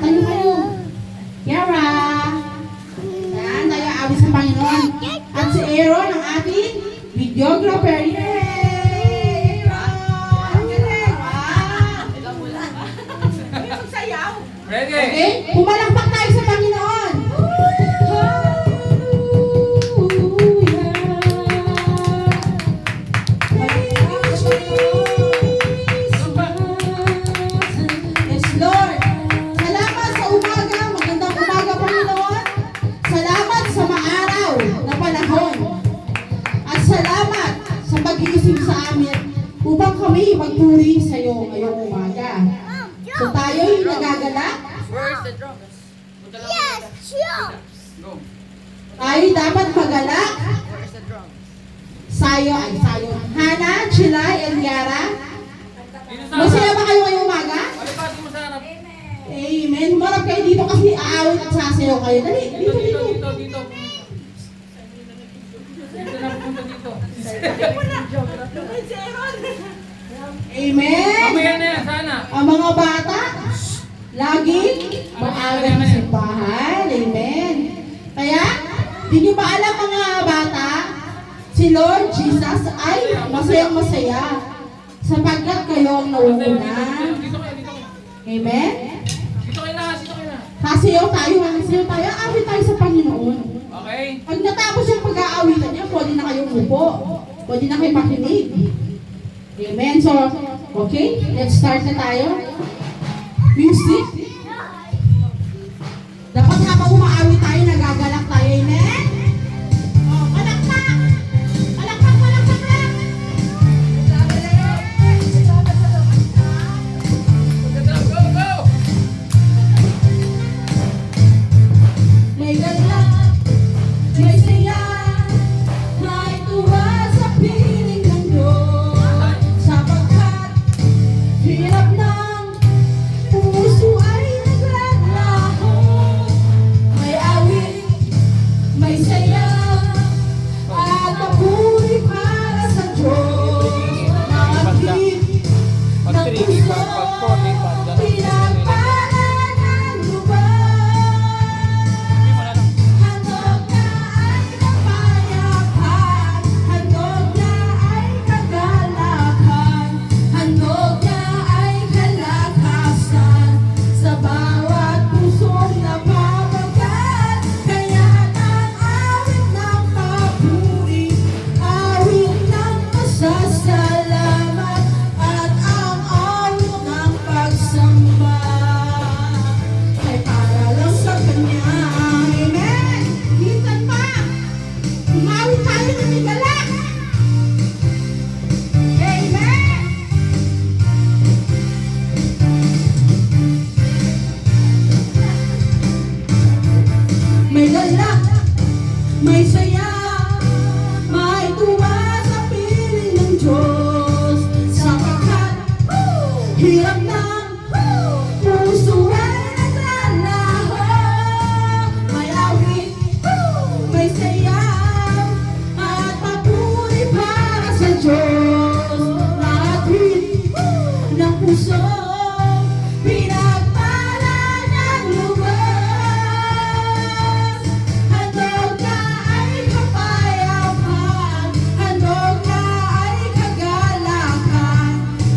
tayo kayo. Yara. Yan, tayo awit sa Panginoon. At si Aaron, ang ating videographer. Yay! Aaron! Ang galing! Ready? Okay? Pumalakpak tayo sa Panginoon. Yes, Lord. Salamat sa umaga. Magandang umaga, Panginoon. Salamat sa maaraw na panahon. At salamat sa pag-iisip sa amin upang kami magpuri sa iyo ngayong umaga. So tayo'y nagagalak. Where's the drums? Yes, jump. Go. Tayo dapat magalak. Where's the drums? Sayo. Hana, Chilay, and Yara. Dito sa Masaya ba kayo ngayong umaga? Alipatin mo sa harap. Amen. Humarap kayo dito kasi aawit at sasayaw kayo. Dali, Dito. dito. Dito na pupunta dito. Amen. Mamaya na yan, sana. Ang mga bata, laging maaga sa simbahan. Amen. Kaya, di nyo ba alam mga bata, si Lord Jesus ay masayang-masaya sapagkat kayo ang nauuna. Dito kayo. Amen. Dito kayo na. Sasayaw tayo, awit tayo sa Panginoon. Okay? Pag natapos yung pag-aawitan niya, pwede na kayong upo. Pwede na kayong makinig. Amen. So, okay, let's start na tayo. Music. Dapat habang umaawit tayo, nagagalak tayo. Amen? Oh, palakpak! Palakpak lang! Go! May galak, may saya, may tuwa sa piling ng Diyos. Sapagkat hirap ng puso ay naglalaho. May awit, may saya, at papuri para sa Diyos. Nakakit ng puso, pinagpalan ang lugar. Handog na ay kapayapaan, handog na ay kagalakan, handog na ay kalakasan, sa bawat pusong napapagat. Kaya ang awit ng papuri, awit ng pasasalamat, at ang awit ng pagsamba ay para lang sa Kanya. Amen! Minsan pa, umawit tayo ng igalak. Amen! May galak, may saya, may tuwa sa piling ng Diyos. Sapagkat hirap ng puso ay naglalaho. May awit, may sayaw, at papuri para sa Diyos. Lahat ng puso, pinagpala ng lugar. Handog na ay kapayapaan, handog na ay kagalakan,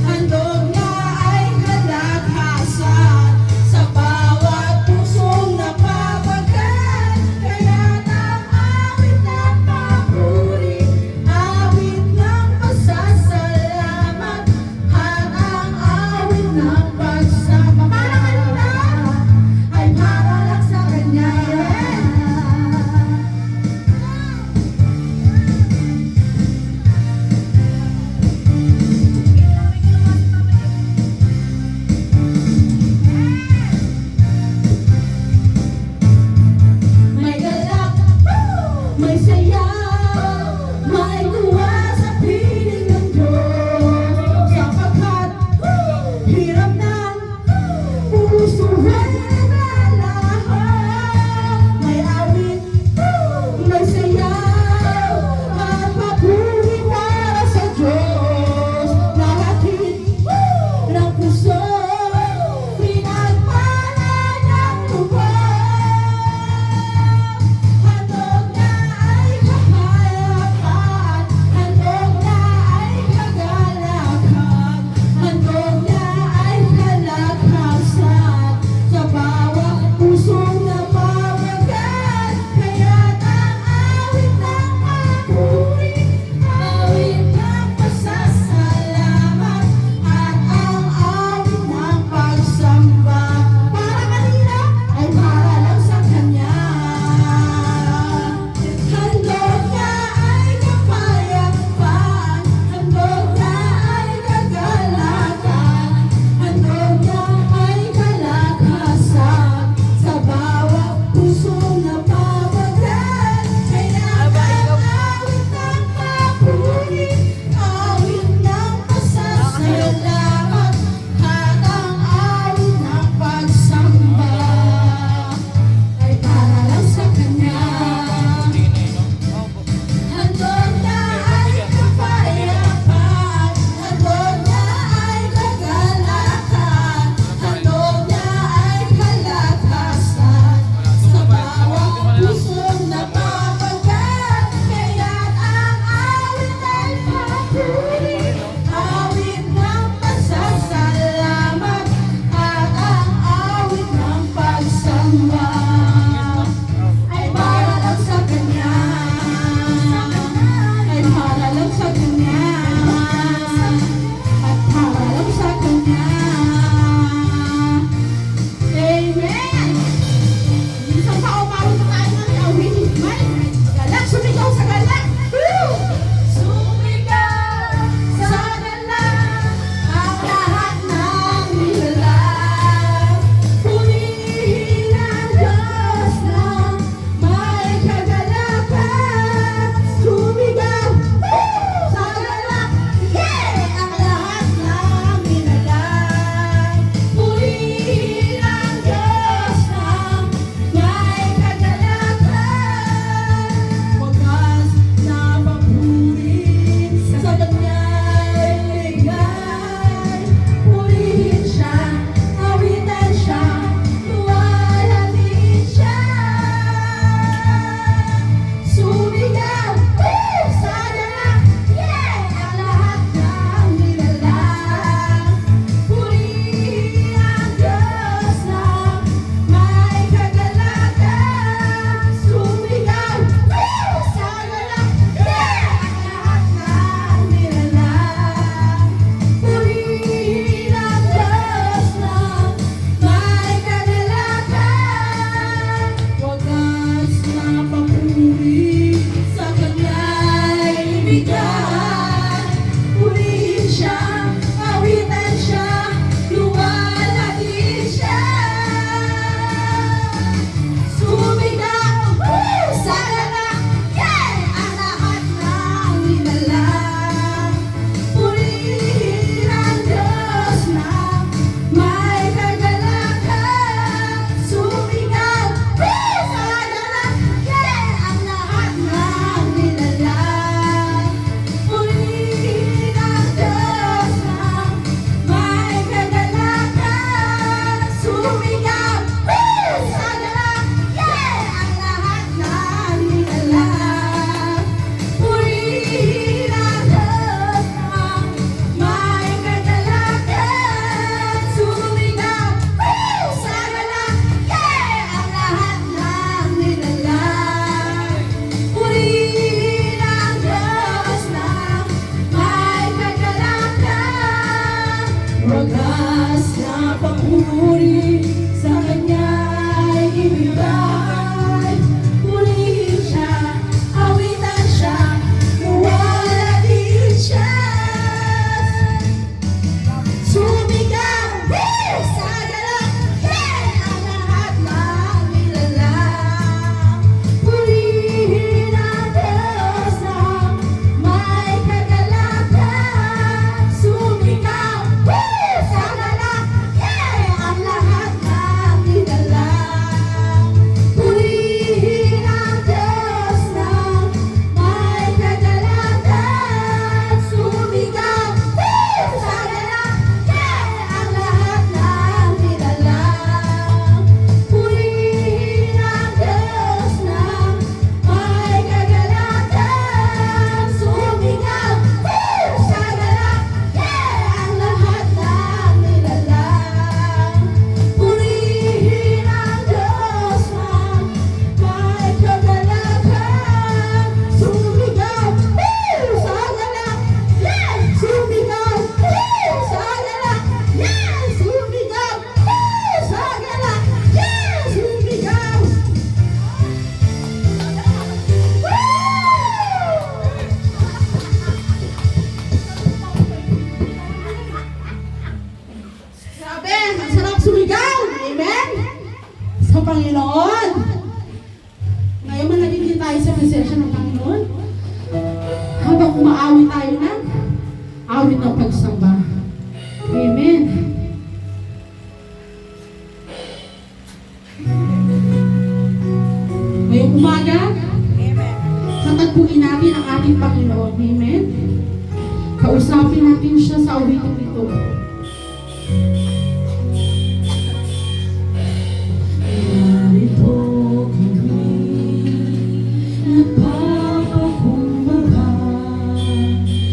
handog na ay kalakasan, sa bawat pusong napapagat. Kaya ang awit ng papuri, awit ng pasasalamat, at ang awit ng pagsama. Para kanina ay para lang sa Kanya. May galak, may saya, may tuwa sa piling ng Diyos. Sapagkat hirap ng Panginoon. Ngayon manaligin tayo sa presensya ng Panginoon. Habang umaawit tayo ng awit ng pagsamba. Amen. Ngayong umaga, tatagpuin natin ang ating Panginoon. Amen. Kausapin natin siya sa awiting ito. Narito kami, nagpapakumbaba,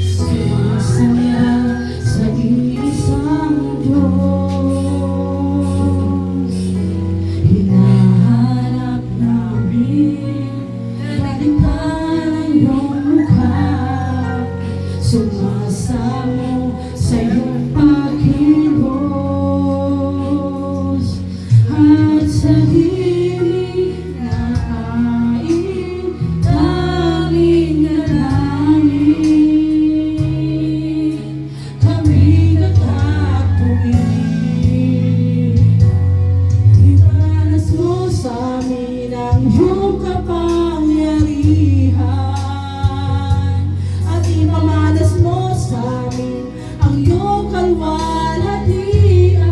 sumasaya sa isang Diyos. Hinahanap namin, balikan ang iyong mukha, sumasamo sa iyong pagkilos. At sa hiling na aing tanging nalangin, kami nagtatuloy. Ibanas mo sa amin ang iyong kapangyarihan, at ipamalas mo sa amin ang iyong kalwalhatian,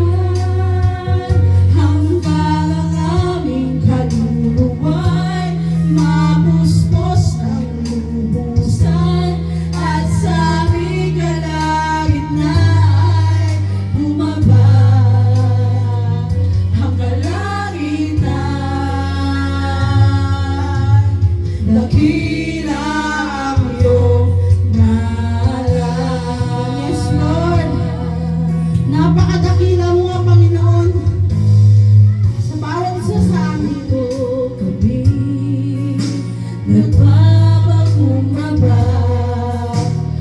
hanggang ang aming kaluluwa'y mapuspos ng lubusan, at sa aming kalagitnaan bumaba ang kalangitan. Dakila ang iyong ngalan. Yes, Lord. Napakadakila mo nga, Panginoon, sa bawat isa sa amin. Kami nagpapakumbaba,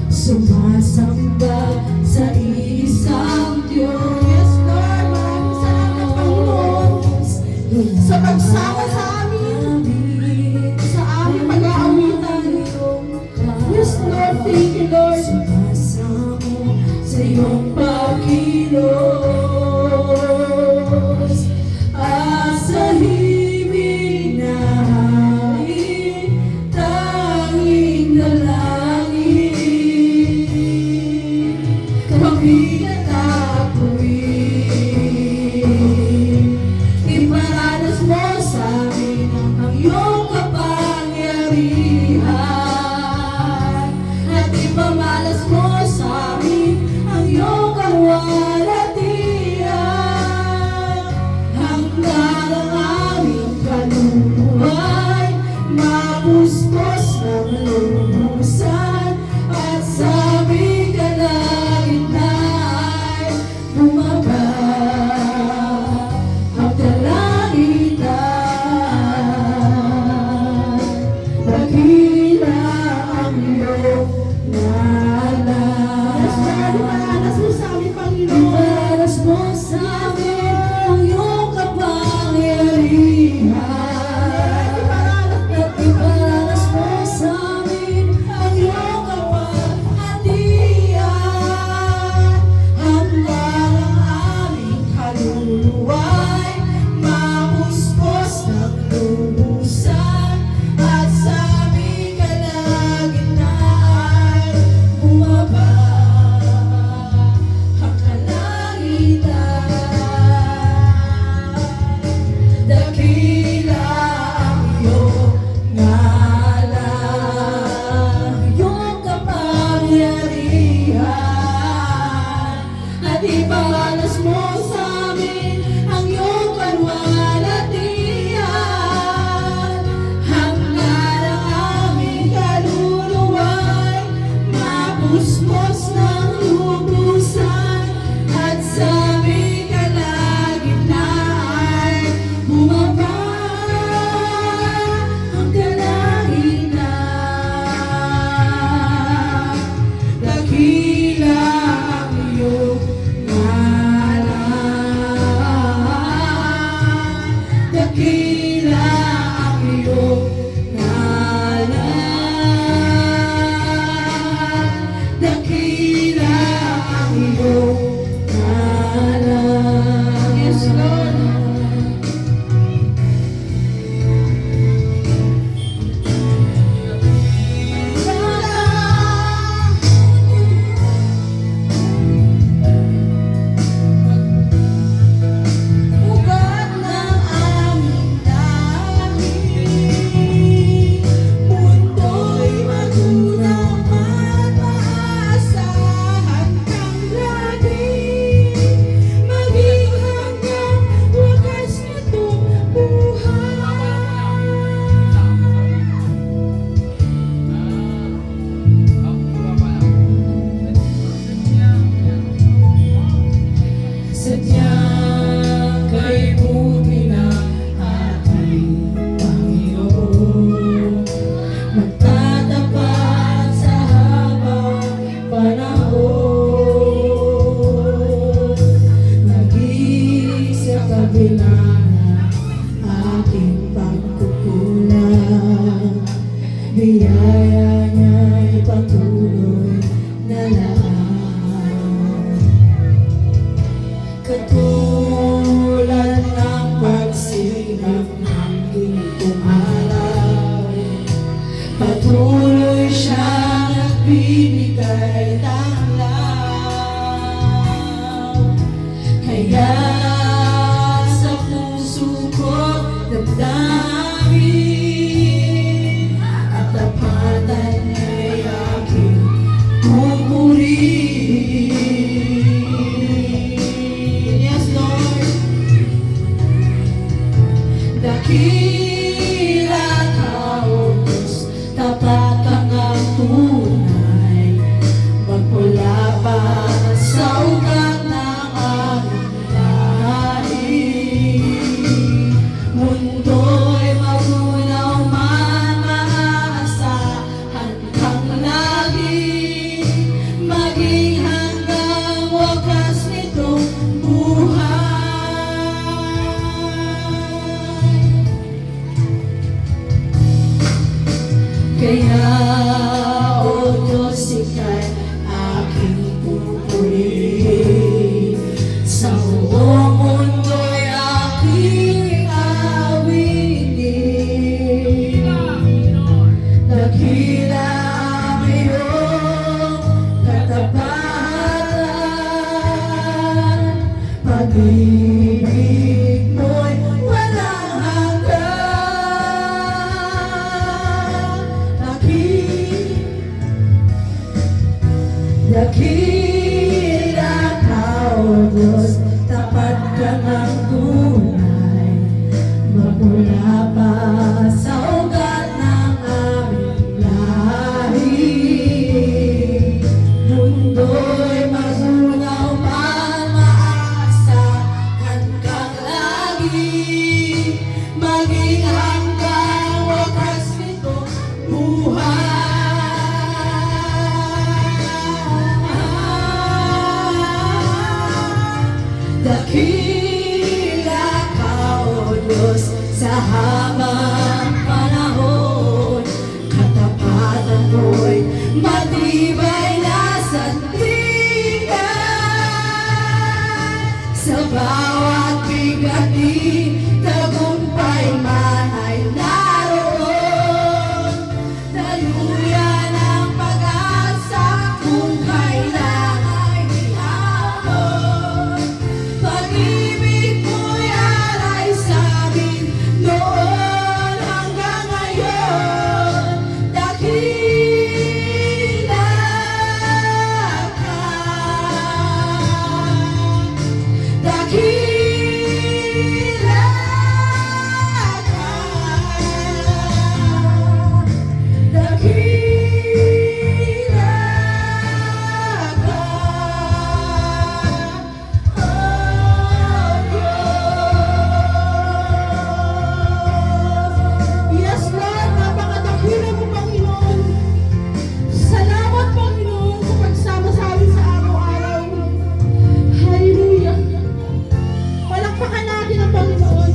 sumasamba sa isang Diyos. Yes, Lord. Maraming salamat, Panginoon, sa pagsama sa amin, sa aming pag-aawitan. Yes, Lord. Thank you, Lord. Sumasamo sa iyong pagkilos, at sa himig na hangin, tanging dalangin, kami nagtatuloy. Iparanas mo sa amin ang iyong kapangyarihan, at ipamalas mo sa amin ang iyong kalwalhatian, hanggang ang aming kaluluwa'y mapuspos ng lubusan, at sa aming kalagitnaan bumaba ang kalangitan. Dakila ang iyong ngalan. Yes, Lord, iparanas mo sa amin, Panginoon. Iparanas mo sa amin ang iyong kapangyarihan, at iparanas mo sa amin ang iyong kalwalhatian, hanggang ang aming kaluluwa'y mapuspos ng lubusan, at sa aming kalagitnaan bumaba ang kalangitan. Dakila ang iyong ngalan, iyong kapangyarihan, at iparanas mo sa amin kabila ng aking pagkukulang. Biyaya niya'y patuloy na lahat. Katulad ng pagsinag ng gintong araw, patuloy siyang nagbibigay ng law. Kaya sa puso ko damdamin at tapatan niya'y aking pupurihin. Yes, Lord. Dakila ka, O Diyos, tapat kang ang tunay, magmula pa sa ugat ng aming lahi. Mundo'y magunaw man, maaasahan kang lagi, maging hanggang wakas nitong buhay. Kaya, O Diyos, ika'y aking pupurihin. Sa buong mundo'y aking awinin. Dakila ang iyong katapatan, pag-ibig mo'y walang hanggan. Dakila ka, O Diyos, tapat ka ng tunay, magmula pa sa ugat ng aming lahi. Mundo'y magunaw man, maaasahan kang lagi, maging hanggang wakas nitong buhay. Dakila ka, O Diyos, sa habang panahon, katapatan mo'y matibay na sandigan. Sa bawat bigatin, tagumpay man ay naroon. Daluyan ang pag-asa kung kailan ay ihapon. Pag-ibig mo'y alay sa'min noon hanggang ngayon. Dakila ka, dakila ka, dakila ka, oh Diyos. Yes, Lord, napakadakila mo, Panginoon. Salamat, Panginoon, sa pagsama sa amin sa araw-araw. Hallelujah. Palakpakan natin ang Panginoon.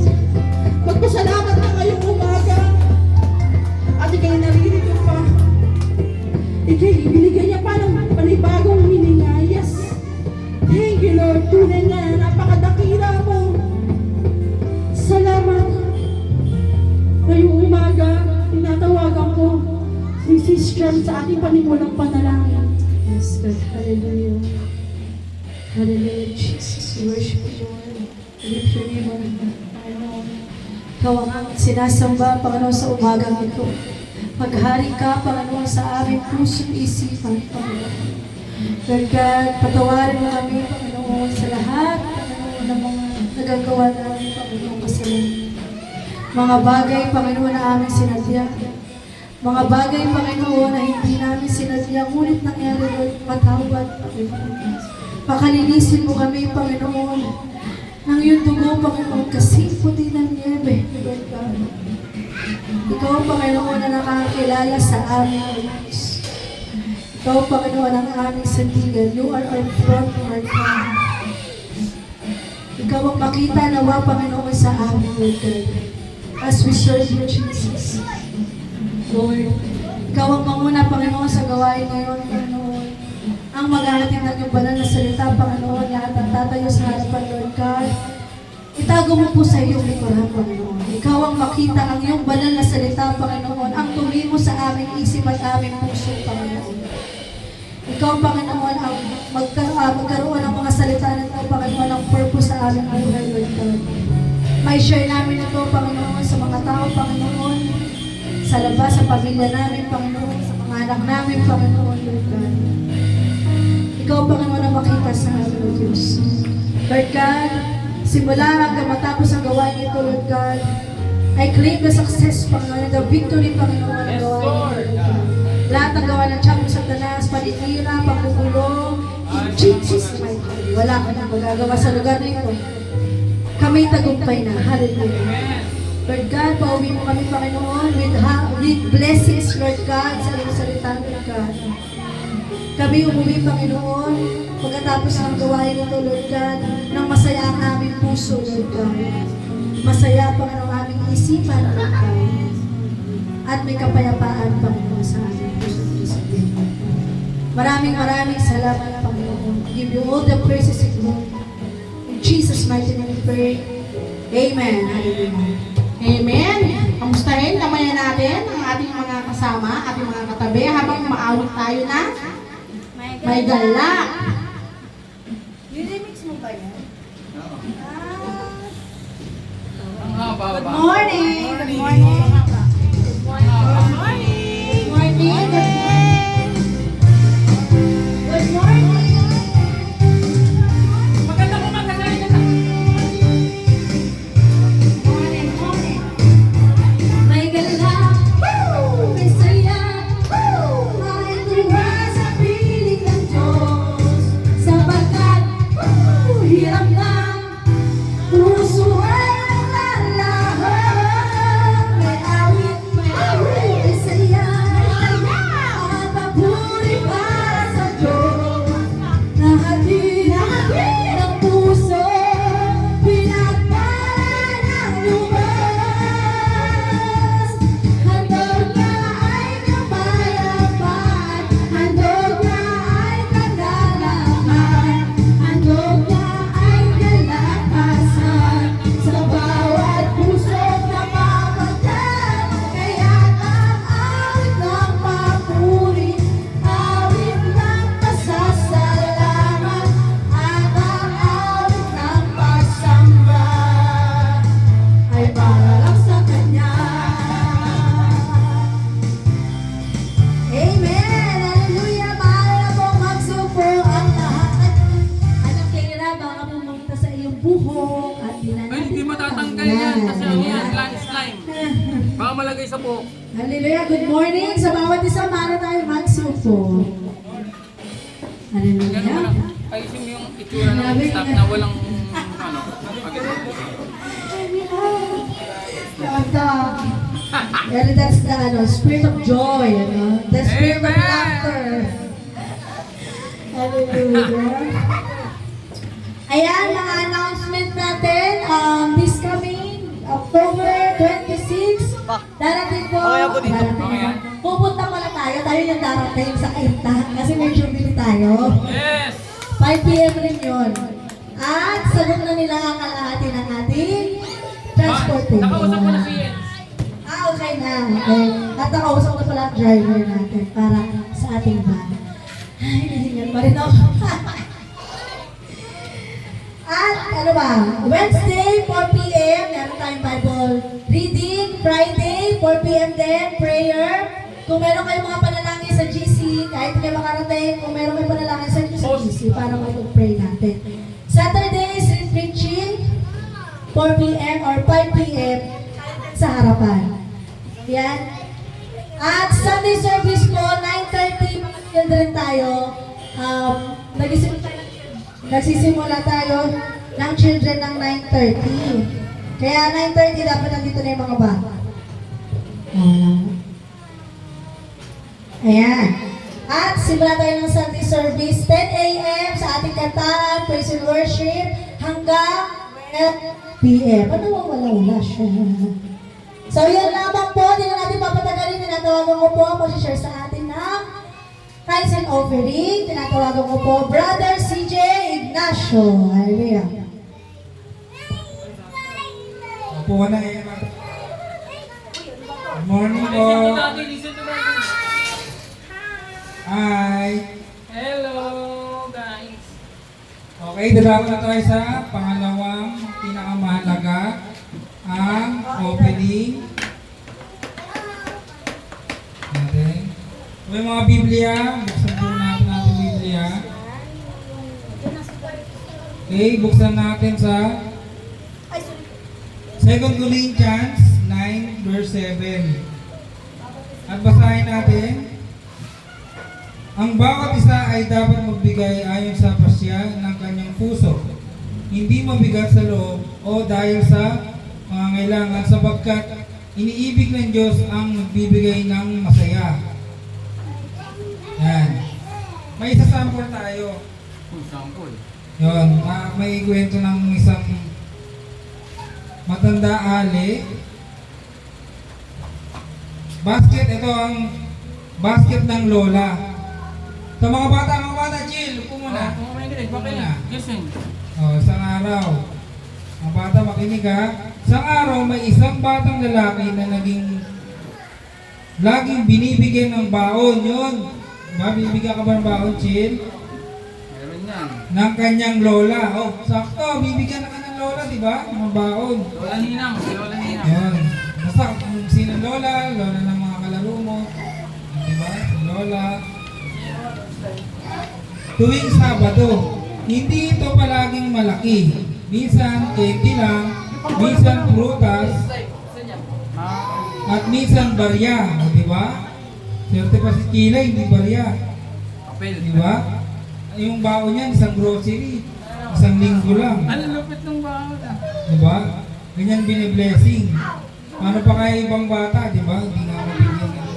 Magpasalamat na ngayong umaga. At ikay naririnig pa. Ikay binigyan niya pa ng panibagong hininga. Yes. Thank you, Lord. Tunay na napakadakila mo. Salamat. Ngayong umaga, tinatawagan ko si Sister sa ating panimulang panalangin. Yes, God. Hallelujah. Hallelujah, Jesus. We worship you, Lord. We lift your name on high, Panginoon. Ikaw ang aming sinasamba, Panginoon, sa umagang ito. Maghari ka, Panginoon, sa aming pusong isipan, Panginoon. Lord God, patawarin mo kami, Panginoon, sa lahat, Panginoon, ng mga nagagawa namin, Panginoon, kasalanan. Mga bagay, Panginoon, na aming sinadya. Mga bagay, Panginoon, na hindi namin sinadya, ngunit nangyari, Lord, patawad, Panginoon. Pakalinisin mo kami, Panginoon, ng iyong dugo, Panginoon, kasing puti ng niebe, Lord God. Ikaw, Panginoon, na nakakilala sa amin, Diyos. Ikaw, Panginoon, ang aming sandigan. You are our front, our God. Ikaw ang makita nawa, Panginoon, sa amin, Lord God. As we serve you, Jesus. Lord, ikaw ang manguna, Panginoon, sa gawain ngayon, Panginoon. Ang maghahatid ng iyong banal na salita, Panginoon, lahat ng tatayo sa harapan, Lord God. Itago mo po sa iyong likuran, Panginoon. Ikaw ang makita ang iyong banal na salita, Panginoon, ang tumimo sa aming isip at aming puso, Panginoon. Ikaw, Panginoon, ang magkaroon ng mga salita nito, Panginoon, ang purpose sa aming buhay, Lord God. May share namin ito, Panginoon, sa mga tao, Panginoon, sa labas, sa pamilya namin, Panginoon, sa mga anak namin, Panginoon, Lord God. Ikaw, Panginoon, ang makita sa amin, Lord Diyos. Lord God, simula hanggang matapos ang gawain ito, Lord God, I claim the success, Panginoon, the victory, Panginoon, ang Yes, gawain ito, Lord. Lord God. Lahat ng gawa ng Tiyago Satanas, paninira, pagkukulong, in Jesus' mighty name. Wala ka na magagawa sa lugar na ito. Kami tagumpay na. Hallelujah. Lord God, pauwi mo kami, Panginoon, with blessings, Lord God, sa iyong salita, Lord God. Kami umuwi, Panginoon, pagkatapos ng gawain ito, Lord God, nang masaya ang aming puso, Lord God. Masaya, Panginoon, ang aming isipan, Lord God. At may kapayapaan, Panginoon, sa aming puso. Maraming salamat, Panginoon. Give you all the praises and glory. In Jesus' mighty name we pray. Amen. Hallelujah. Amen. Kamustahin naman natin ang ating mga kasama, ating mga katabi, habang maawit tayo na may gala. Niremix mo ba yan? Ang haba Good ba? morning! Good morning! Good morning! Good morning! Maganda ko magkakain na. Morning, morning! May gala! May saya! May tuwa sa piling ng Diyos sapagkat hirap lang puso ay nalalahan. May awit, may saya at papuri para sa Diyos. Nahatid ng puso, pinagpala ng lumas. Handog niya ay kapayapaan, handog niya ay kagalakan, handog niya ay kalakasan sa bawat pusong namamagan. Kaya't ang awit ng papuri, awit ng pasasalamat, at ang awit ng pasamba ay para lang sa Kanya. Amen! Hallelujah! Mahal na pong magsumpo ang lahat. Anong kaya baka pumunta sa iyong buhok at Ay, hindi matatanggal yan kasi ano yan, slime. Baka malagay sa buhok. Hallelujah! Good morning! Sa bawat isa, mahal tayo magsumpo. Ganun mo Hallelujah! lang. Ayusin mo yung itsura ng staff na walang ano. Well, that's the spirit of joy, the spirit of Amen. laughter. Hallelujah. Ayan, mga announcement natin. This coming October 26, darating po. Pupunta pala tayo yung darating sa Kainta kasi may jubilee tayo. Yes! 5 p.m. rin yun. At sagot na nila ang kalahati ng ating transportation. Nakausap ko na si Jens. Okay na. Okay. At nakausap ko pala ang driver natin para sa ating van. Ay, nahingan pa rin ako. At ano ba? Wednesday, 4 p.m. Meron tayong Bible reading. Friday, 4 p.m. din. Prayer. Kung meron kayong mga panalangin sa GC, kahit hindi makarating, kung meron kayong panalangin sa GC, para mag-pray natin. Saturday, street preaching. 4 p.m. or 5 p.m. sa harapan. Yan. At Sunday service po, 9:30, mga children tayo. Nagsisimula tayo ng children ng 9:30. Kaya 9:30 dapat nandito na yung mga bata. Ayan. At simula tayo ng Sunday service, 10 a.m. sa ating kantahan, praise and worship, hanggang PM. Ano wala siya? So, yan lamang po. Hindi na natin papatagalin. Tinatawagan ko po ang mag-share sa atin ng tithes and offering. Tinatawagan ko po, Brother CJ Ignacio. Hallelujah. Opo na eh. Good morning po. Listen to daddy, listen to daddy. Hi. Hello, guys. Okay, dalawa na tayo sa pangalawang pinakamahalaga, ang opening. Natin. May mga Biblia, buksan po natin ang Biblia. Okay, buksan natin sa 2 Corinthians 9 verse 7. At basahin natin. Ang bawat isa ay dapat magbigay ayon sa pasya ng kanyang puso, hindi mabigat sa loob o dahil sa pangangailangan, sapagkat iniibig ng Diyos ang nagbibigay ng masaya. Yan. May isa sample tayo. Sample. Yun, may kwento ng isang matanda ali. Basket, ito ang basket ng lola. Sa mga bata, chill, upo muna. Oh my God, bakit? Listen. Isang araw. Ang bata, makinig ha. Isang araw, may isang batang lalaki na laging binibigyan ng baon. Yun. Diba? Bibigyan ka ba ng baon, chill? Meron yan. Ng kanyang lola. Sakto, bibigyan na ka ng lola, diba? Ng baon. Lola Ninang, Lola Ninang. Yun. Basta kung sino lola ng mga kalaro mo. Diba? Lola. Tuwing Sabado, hindi ito palaging malaki. Minsan, candy lang, minsan prutas, at minsan barya. Di ba? Swerte pa si Chila, hindi barya. Kapel. Di ba? Yung baon niyan, isang grocery. Isang linggo lang. Ano lupit ng bawat? Di ba? Ganyan biniblessing. Ano pa kaya ibang bata, di ba? Hindi nga mabigyan ng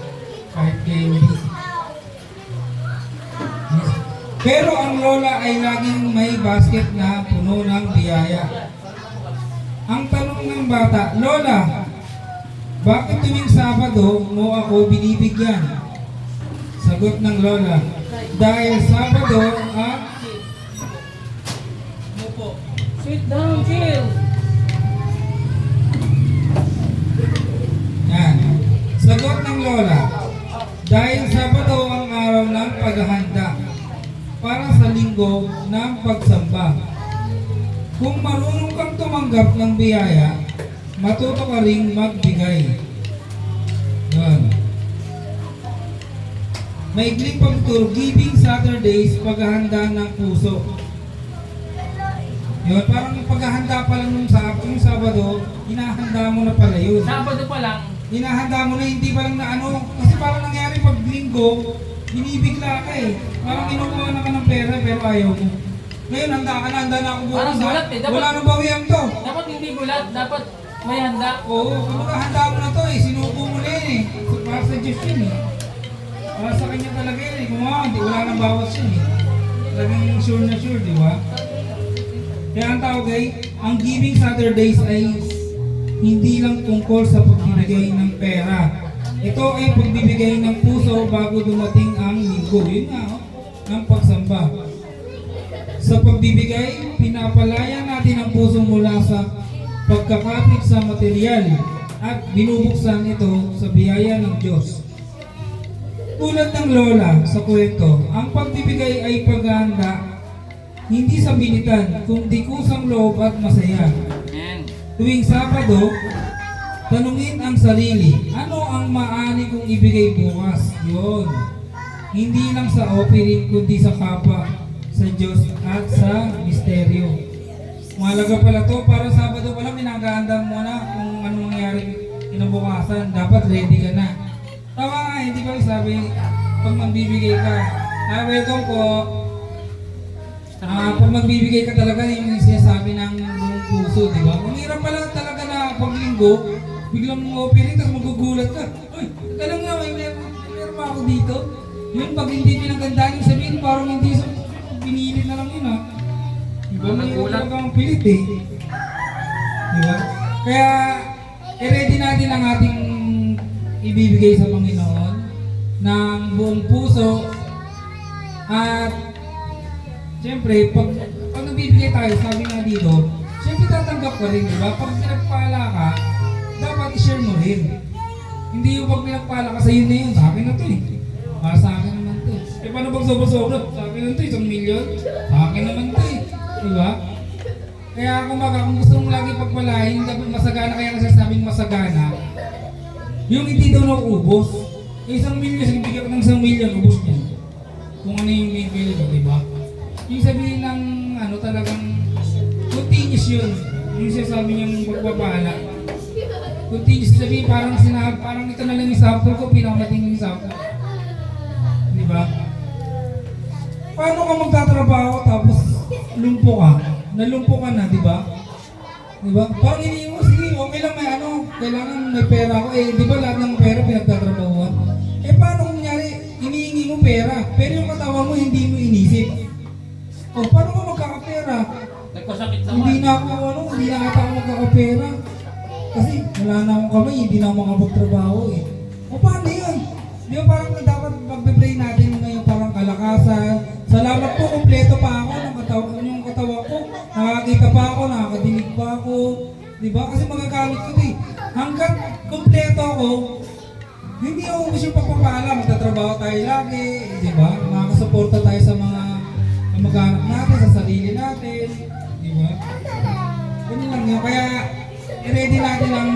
kahit candy. Pero ang lola ay laging may basket na puno ng biyaya. Ang tanong ng bata, Lola, bakit tuwing Sabado mo ako binibigyan? Sagot ng lola, dahil Sabado at... Mupo. Sit down, chill. Yan. Sagot ng lola, dahil Sabado ang araw ng paghahanda para sa linggo ng pagsamba. Kung marunong kang tumanggap ng biyaya, matuto ka ring magbigay. Yan. Maikling pagturo, Giving Saturdays, paghahanda ng puso. Yun, parang paghahanda pa lang yung Sabado, hinahanda mo na pala yun. Sabado pa lang. Hinahanda mo na, hindi pa lang na ano, kasi parang nangyari pag linggo, binibigla ka eh. Parang kinukuha na ka ng pera pero ayaw mo. Ngayon, handa ka na, handa na ako bukas. Parang gulat eh, dapat- Wala nang bawian to. Dapat hindi gulat, dapat may handa. Oo, kumbaga handa mo na to eh. Sinuko mo na yun eh. So, para sa Diyos yun eh. Para sa kanya talaga yun eh. Kung wala nang bawas yun eh. Talagang sure na sure, di ba? Kaya ang tawag ay, ang Giving Saturdays ay hindi lang tungkol sa pagbibigay ng pera. Ito ay pagbibigay ng puso bago dumating ang linggo. Yun nga, ng pagsamba. Sa pagbibigay, pinapalaya natin ang puso mula sa pagkakapit sa material at binubuksan ito sa biyaya ng Diyos. Tulad ng lola sa kwento, ang pagbibigay ay paghahanda hindi sa bilitan, kundi kusang loob at masaya. Amen. Tuwing Sabado, tanungin ang sarili, ano ang maaari kong ibigay bukas? Yun. Hindi lang sa offering, kundi sa kapwa, sa Diyos at sa misteryo. Mahalaga pala to, para Sabado pa lang, minagahanda mo na kung anong mangyari kinabukasan. Dapat ready ka na. Tama nga, hindi ba sabi, pag magbibigay ka, welcome po. Pag magbibigay ka talaga, yung sinasabi ng buong puso, di ba? Ang hirap pala talaga na paglinggo, biglang mong opening, tapos magugulat ka. Uy, teka lang nga, may meron pa ako dito. Yun, pag hindi pinagandaan yung sabihin, parang hindi sa pinilit na lang yun ha. Diba? May Nagulat. talaga ang pilit eh. Di ba? Kaya, i-ready natin ang ating ibibigay sa Panginoon ng buong puso. At, siyempre, pag nagbibigay tayo, sabi nga dito, siyempre tatanggap ka rin, di ba? Pag pinagpala ka, dapat i-share mo rin. Hindi yung pag pinagpala ka sa yun na yun, sa akin na to eh. Para sa akin naman to. Eh paano pag sobra-sobra? Sa akin na to, 1 million. Sa akin naman to eh. Di ba? Kaya kung gusto mong lagi pagpalahin, dapat masagana, kaya nasasabing masagana, yung hindi daw naubos. Eh, 1 million, sige bigyan ko ng 1 million, ubos niya. Kung ano yung bibili ko, di ba? Yung sabihin ng ano talagang continuous yun. Yung sinasabi niyang pagpapala. Continuous sabihin parang ito na lang yung sample ko, pinakamating yung sample. Di ba? Paano ka magtatrabaho tapos lumpo ka? Nalumpo ka na, di ba? Di ba? Parang iniiwan mo, sige, okay lang may kailangan may pera ako. Eh, di ba lahat ng pera pinagtatrabahuan? Eh, paano kung nangyari, iniingi mo pera, pero yung katawan mo hindi mo inisip? O, paano ka magkakapera? Nagkasakit Hindi naman. na ata ako magkakapera. Kasi wala na akong kamay, hindi na ako makapagtrabaho eh. O, paano yun? Di ba parang dapat pag-pray natin ngayon parang kalakasan. Salamat po, kumpleto pa ako ng katawan ko. Nakakita pa ako, nakakadinig pa ako. Di ba? Kasi magagamit ko ito eh. Hanggang kumpleto ako, hindi ako gusto yung pagpapala. Magtatrabaho tayo lagi, di ba? Makakasuporta tayo sa mga kamag-anak natin, sa sarili natin. Di ba? Ganun lang yun. Kaya, i-ready natin ang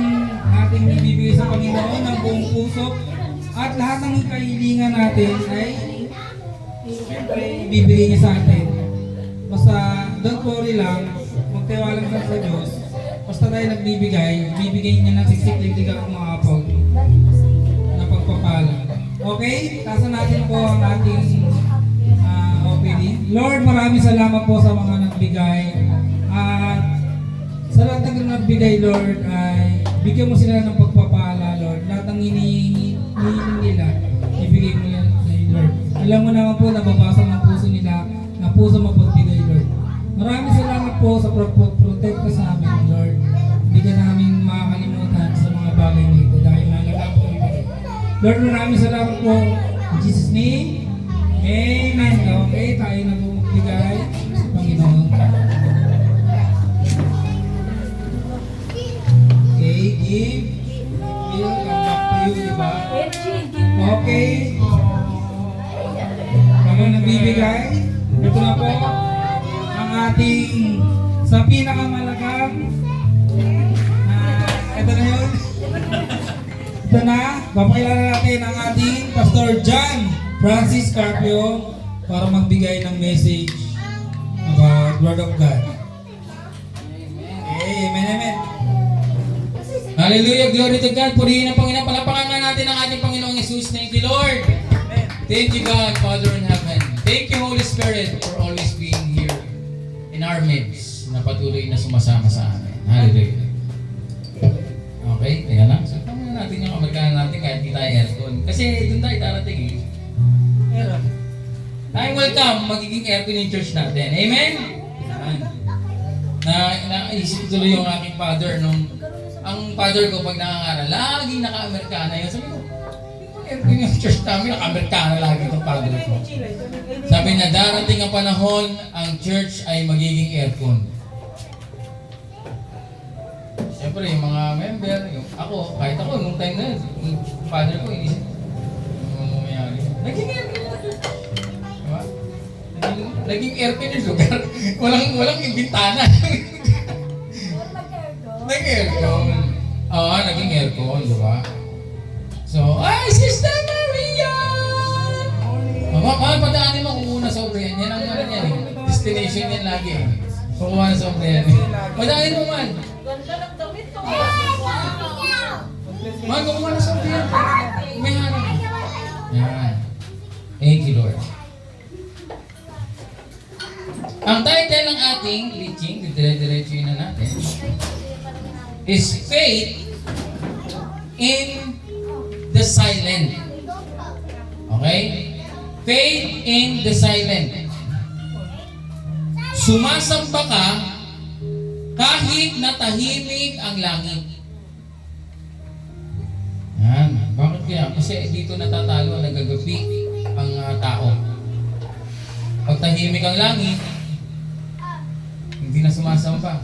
ating ibibigay sa Panginoon ng buong puso. At lahat ng kahilingan natin ay siyempre ibibigay niya sa atin. Basta don't worry lang, magtiwala lang sa Diyos. Basta tayo nagbibigay, bibigay niya ng siksik-liglig ang mga apog na pagpapala. Okay? Tasan natin po ang ating OPD. Lord, maraming salamat po sa mga nagbigay. At sa lahat ng nagbigay, Lord, ay bigyan mo sila ng pagpapala, Lord. Lahat ng hinihingi nila, ibigay mo yan sa iyo, Lord. Alam mo naman po, nababasa ng puso nila, na puso mapagbigay, Lord. Maraming salamat po sa protect ka sa amin, Lord. Hindi ka namin makakalimutan sa mga bagay nito dahil nalalang po ibigay. Lord, maraming salamat po. In Jesus' name, Amen. Okay, tayo na po magbigay sa Panginoon. Okay, give. Will come back to you, di ba? Okay. Kami nagbibigay. Ito na po ang ating sa pinakamalagang ito na yun. Ito na. Papakilala natin ang ating Pastor John Francis Carpio para magbigay ng message about Word of God. Amen, amen. Hallelujah, glory to God. Purihin ang Panginoon. Palapakan nga natin ang ating Panginoong Jesus. Thank you, Lord. Thank you, God, Father in heaven. Thank you, Holy Spirit, for always being here in our midst na patuloy na sumasama sa amin. Hallelujah. Okay, kaya lang. So, paano natin yung kamarkahan natin kahit di tayo aircon? Kasi doon tayo darating eh. Tayo welcome, magiging aircon yung church natin. Amen? Amen. Naisip tuloy yung aking father nung ang father ko pag nangangaral, laging naka-Amerikana yun. Sabi ko, aircon yung church namin, naka-Amerikana lagi itong father ko. Sabi niya, darating ang panahon, ang church ay magiging aircon. Siyempre, yung mga member, yung ako, kahit ako, nung time na yun, yung father ko, inisip, yung mayari, naging aircon yung church. Diba? Naging aircon yung lugar. Walang yung bintana. Naging aircon. Oo, naging aircon, diba? So, ay, Sister Maria! Mahal, padaanin mo kung una sa Obrian. Yan ang ano yan eh. Destination yan lagi eh. Kukuha na sa Obrian eh. Padaanin mo man. Ganda ng damit ko. Man, kukuha na sa Obrian. May harap. Yan. Thank you, Lord. Ang title ng ating teaching, dire-diretso yun na natin, is Faith in the Silent. Okay? Faith in the Silent. Sumasamba ka Kahit na tahimik ang langit. Yan. Bakit kaya? Kasi dito natatalo, nagagapi ang tao. Pag tahimik ang langit, hindi na sumasamba.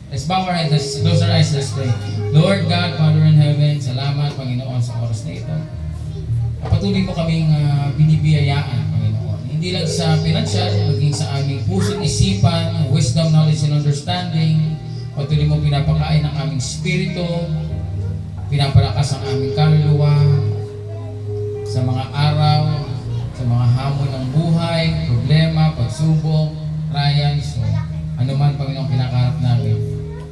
Let's bow our heads, let's close our eyes, let's pray. Lord God, Father in heaven, salamat Panginoon sa oras na ito. Patuloy mo kaming binibiyayaan, Panginoon. Hindi lang sa pinansyal, maging sa aming puso't isipan, wisdom, knowledge, and understanding. Patuloy mo pinapakain ang aming spirito, pinapalakas ang aming kaluluwa sa mga araw, sa mga hamon ng buhay, problema, pagsubok, trials, ano man, Panginoon, kinakaharap namin,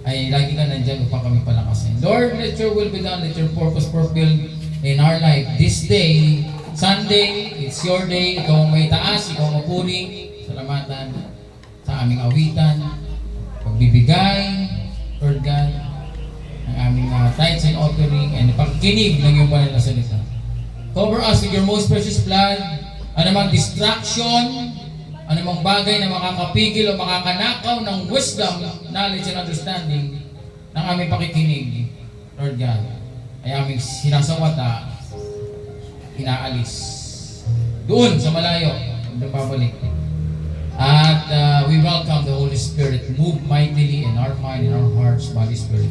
ay lagi ka nandyan upang kami palakasin. Lord, let your will be done, let your purpose fulfilled in our life. This day, Sunday, it's your day, ikaw ang may taas, ikaw ang mapuri, salamatan sa aming awitan, pagbibigay, Lord God, ng aming tithes and offering, and pagkinig ng iyong banal na salita. Cover us with your most precious blood, anumang distraction, anumang bagay na makakapigil o makakanakaw ng wisdom, knowledge, and understanding ng aming pakikinig, Lord God, ay aming sinasawata, inaalis. Doon sa malayo, doon pabalik. At we welcome the Holy Spirit, move mightily in our mind, in our hearts, body, spirit.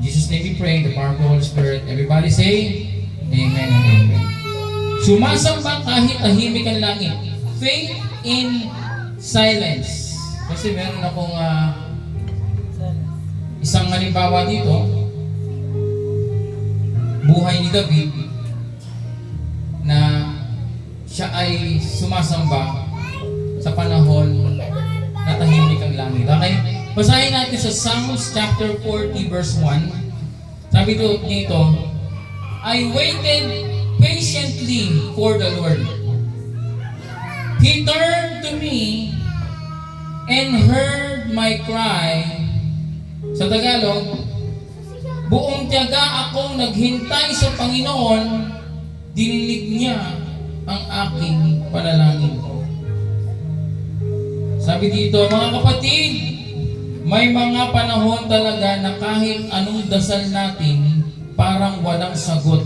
In Jesus' name we pray, the power of the Holy Spirit. Everybody say, Amen and Amen. Sumasamba kahit tahimik ang langit. Faith in silence. Kasi meron akong isang halimbawa dito, buhay ni David, na siya ay sumasamba sa panahon na tahimik ang langit. Okay? Basahin natin sa Psalms chapter 40 verse 1. Sabi dito, I waited patiently for the Lord. He turned to me and heard my cry. Sa Tagalog, buong tiyaga akong naghintay sa Panginoon, dininig niya ang aking panalangin. Sabi dito, mga kapatid, may mga panahon talaga na kahit anong dasal natin, parang walang sagot.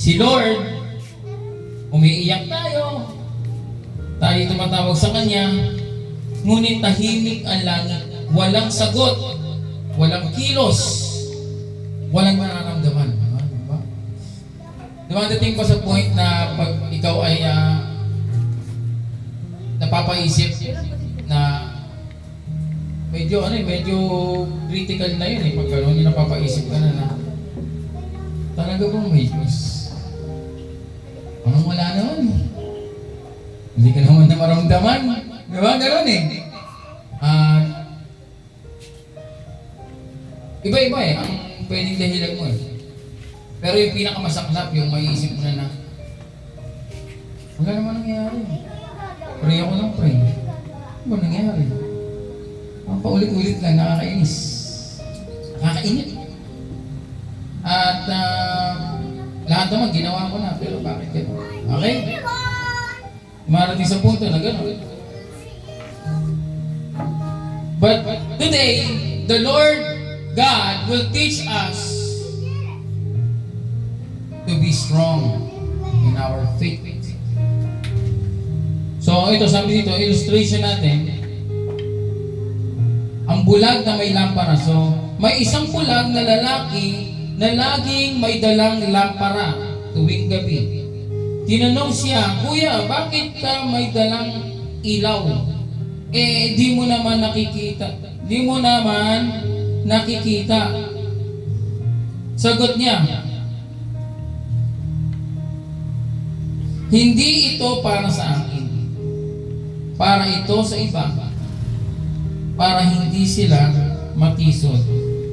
Si Lord, umiiyak tayo, tumatawag sa Kanya, ngunit tahimik ang langit. Walang sagot, walang kilos, walang mararamdaman. Dumadating pa sa point na pag ikaw ay napapaisip na medyo critical na yun pag gano'n yung napapaisip ka na talaga bang may Diyos? Parang wala naman. Hindi ka naman na maramdaman. Diba? Gano'n iba-iba ang pwedeng dahilan mo Pero yung pinakamasaklap, yung maiisip mo na wala naman nangyayari. Pray ako ng pray. Ano ba nangyayari? Ang paulit-ulit lang, nakakainis. Nakakainit. At lahat naman ginawa ko na, pero bakit gano'n? Okay? Marating sa punto na gano'n. But today, the Lord God will teach us to be strong in our faith. So ito, sabi dito, illustration natin, ang bulag na may lampara. So may isang bulag na lalaki na laging may dalang lampara tuwing gabi. Tinanong siya, Kuya, bakit ka may dalang ilaw? Di mo naman nakikita. Sagot niya, hindi ito para sa akin. Para ito sa iba. Para hindi sila matisod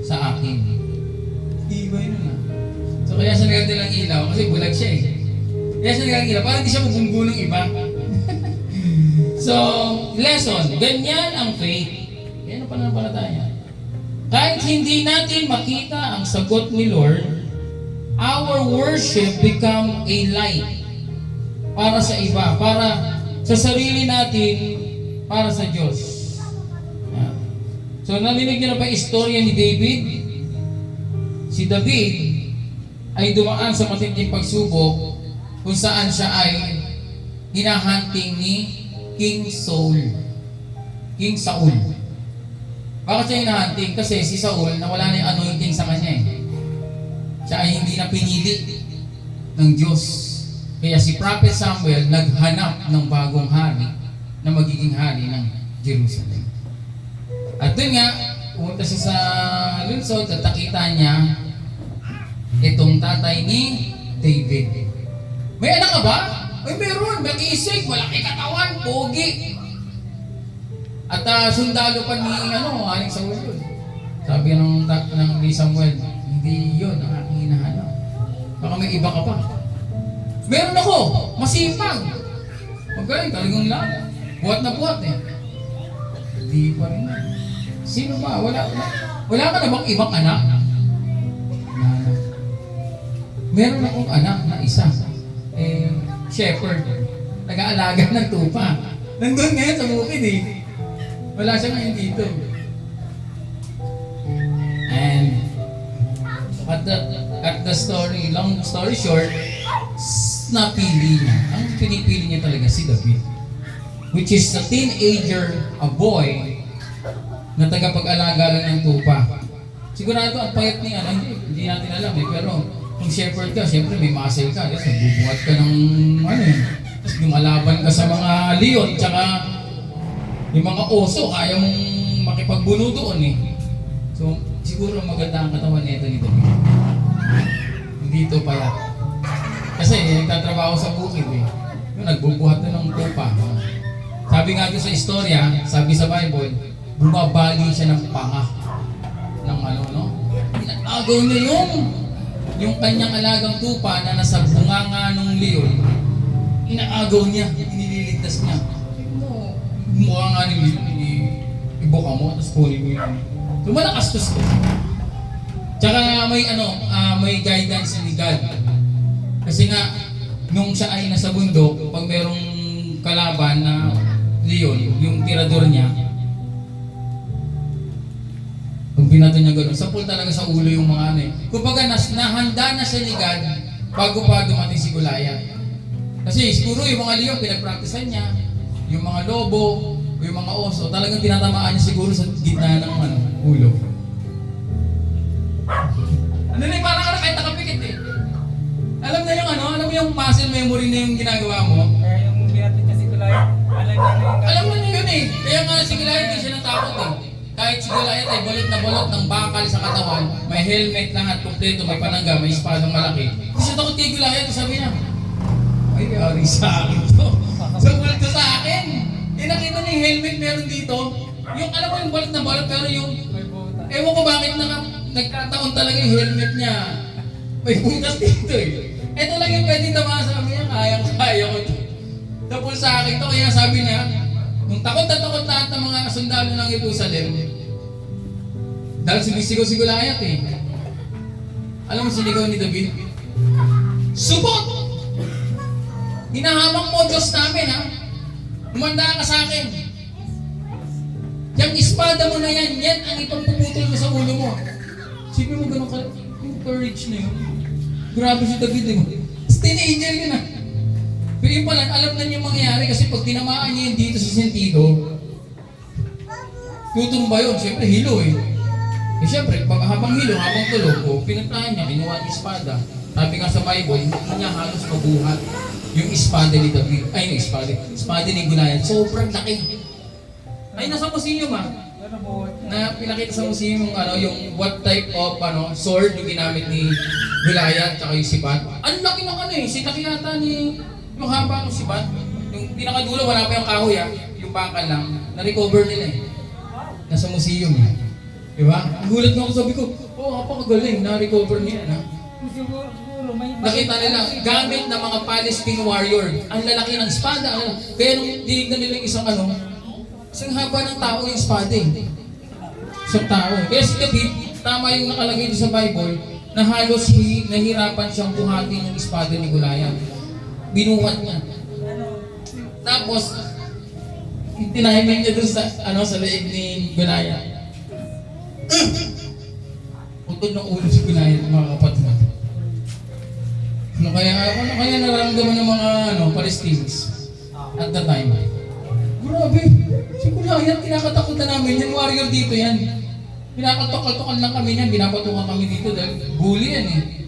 sa akin. Iba yun So kaya siya naganda ng ilaw kasi bulag siya Kaya siya naganda ng ilaw para hindi siya mabunggo ng iba. So, lesson, ganyan ang faith. Yan ang pananampalataya. Kahit hindi natin makita ang sagot ni Lord, our worship become a light para sa iba, para sa sarili natin, para sa Diyos. So narinig niyo na ba yung istorya ni David? Si David ay dumaan sa matinding pagsubok kung saan siya ay hinahunting ni King Saul. King Saul. Bakit siya hinahunting? Kasi si Saul nawala na yung anointing sa kanya eh. Siya ay hindi na pinili ng Diyos. Kaya si Prophet Samuel naghanap ng bagong hari na magiging hari ng Jerusalem. At doon nga, pumunta siya sa lungsod at nakita niya itong tatay ni David. May anak ka ba? Ay meron, makisig, malaki katawan, pogi. At sundalo pa ni Aling Samuel yun. Sabi ni Samuel, hindi yun ang aking hinahanap. Baka may iba ka pa. Meron ako, masipag. Magaling, talagang lahat. Buhat na buhat eh. Hindi pa rin. Sino ba? Wala ka na bang ibang anak? Meron akong anak na isa. Shepherd. Nag-aalaga ng tupa. Nandun ngayon sa bukid eh. Wala siya ngayon dito. And at the story, long story short, napili niya. Ang pinipili niya talaga si David. Which is a teenager, a boy, na tagapag-alaga lang ng tupa. Sigurado ang payat ni hindi natin alam eh, pero kung shepherd ka, siyempre may muscle ka, kasi bubuhat ka ng tapos lumalaban ka sa mga leon, tsaka yung mga oso, kaya mong makipagbuno doon eh. So, siguro maganda ang katawan nito ni David. Hindi ito payat. Kasi nagtatrabaho sa bukid eh. Yung nagbubuhat na ng tupa. Sabi nga doon sa istorya, sabi sa Bible, bumabali siya ng panga. Ng Inagaw niya yung kanyang alagang tupa na nasa bunganga ng leon. Inaagaw niya, inililigtas niya. Mukha nga ni leon, ibuka mo, tapos kunin mo yun. So malakas to siya. Tsaka may guidance ni God. Kasi nga, nung siya ay nasa bundok, pag merong kalaban na leon, yung tirador niya, pag binato niya gano'n, sapul talaga sa ulo yung mga Kumbaga, nahanda na siya ni God bago pa dumating si Goliath. Kasi siguro yung mga leon, pinagpraktisan niya, yung mga lobo, yung mga oso, talagang tinatamaan niya siguro sa gitna ng ulo. Parang kahit nakapikit eh. Alam na yung alam mo yung muscle memory na yung ginagawa mo? Kaya yung binatin niya si Goliath, Alam mo na yun eh. Kaya nga si Goliath hindi siya natakot eh. Kahit si Goliath ay balot na balot ng bakal sa katawan, may helmet lahat, kompleto, may panangga, may espadang malaki. Hindi siya takot kay Goliath, sabi niya, ay, ari sa akin to. So, balot to sa akin. Nakita niya yung helmet meron dito. Yung alam mo yung balot na balot, pero yung, ewan ko bakit nagkataon talaga yung helmet niya. May butas dito eh. Ito lang yung pwedeng tamaan sa amin niya, kaya ko ito. Tapos sa akin to, kaya sabi niya, nung takot na takot lahat ng mga sundalo ng Jerusalem, dahil sumisigaw si Goliath eh. Alam mo sinigaw ni David? Subot! Hinahamang mo Diyos namin ha. Umanda ka sa akin. Yung espada mo na yan ang ipagpuputol mo sa ulo mo. Sige mo ganun ka, yung courage na yun. Grabe si David eh. Teenager yun ah. Pero yun pala, alam na niya mangyayari kasi pag tinamaan niya yun dito sa sentido, tutumba yun. Siyempre, hilo eh. Siyempre, habang hilo, habang tulog, pinagtahan niya, kinuha yung espada. Sabi nga sa Bible, hindi niya halos mabuhat yung espada ni David. Ay, yung espada ni Goliath. Sobrang laki. Ay, nasa museum na pinakita sa museum yung what type of sword yung ginamit ni Goliath tsaka yung sibat. Ang laki ng silaki yata ni yung haba ng sibat. Yung pinakadulo, wala pa yung kahoy yung bakal lang. Na-recover nila eh. Nasa museum eh. Diba? Gulat nga ako, sabi ko, napakagaling, na-recover nila na. Nakita nila, gamit ng mga Palestine warrior. Ang lalaki ng espada. Kaya nung tinignan nila yung isang isang haba ng tao yung espada eh. Isang tao. Kaya si David, tama yung nakalagay sa Bible, na halos nahirapan siyang buhatin yung espada ni Goliath. Binuhat niya. Tapos, tinahimik niya dun sa leeg ni Goliath. Putol ng ulo si Goliath, mga kapatid. Ano kaya nararamdaman ng mga Palestinians at the time? Grabe, si Goliath, kinakatakutan namin yan, warrior dito yan. Pinakatok-tokan lang kami niyan, binapatukan kami dito dahil bully yan eh.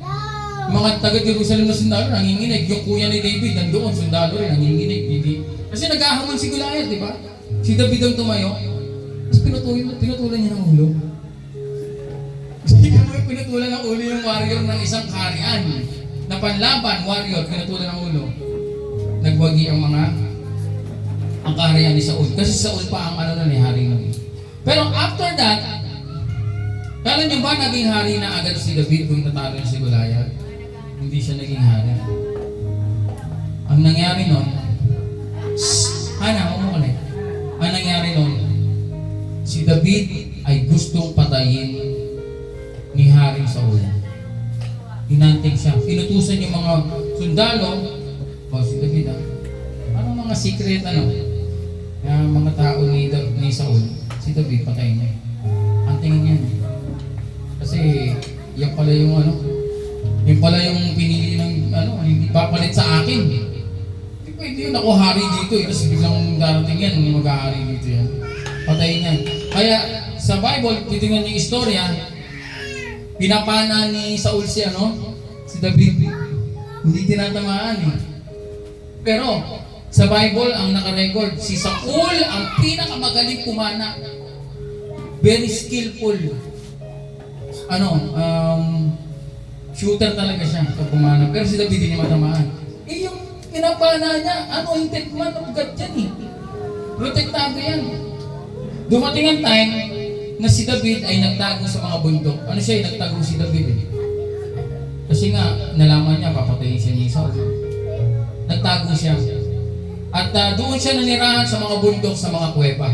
Mga taga-Jerusalem na sundalo, nanginginig. Yung kuya ni David, nandoon, sundalo rin, nanginginig. Hindi. Kasi nag-ahamon si Goliath, di ba? Si David ang tumayo. Tapos pinutulan niya ng ulo. Pinutulan ng ulo yung warrior ng isang kaharian. Na panlaban, warrior, pinutulan ng ulo. Nagwagi ang kaharian ni Saul. Kasi Saul pa ang ni hari nun. Pero after that, kala niyo ba naging hari na agad si David kung natalo niya si Goliath? Hindi siya naging hari. Ang nangyari nun, ang nangyari nun, si David ay gustong patayin ni Haring Saul. Hinanting siya. Inutusan yung mga sundalo, si David parang mga secret yung mga tao ni Saul, si David patayin niya. Antingin niya. Kasi yan pala yung pinili ng hindi papalit sa akin. Hindi pwede yun ako hari dito kasi biglang darating yan, hindi mag-ahari dito yan. Patayin yan. Kaya sa Bible, titingnan niyo yung istorya, pinapana ni Saul si David. Hindi tinatamaan eh. Pero sa Bible, ang nakarecord, si Saul ang pinakamagaling pumana. Very skillful. Shooter talaga siya pag pumana. Pero si David hindi niya matamaan. Yung pinapana niya, anointed man of God yan eh. Protektado yan. Dumating ang time na si David ay nagtago sa mga bundok. Nagtago si David eh. Kasi nga, nalaman niya, papatayin siya ni Saul. Nagtago siya. At doon siya nanirahan sa mga bundok, sa mga kuweba.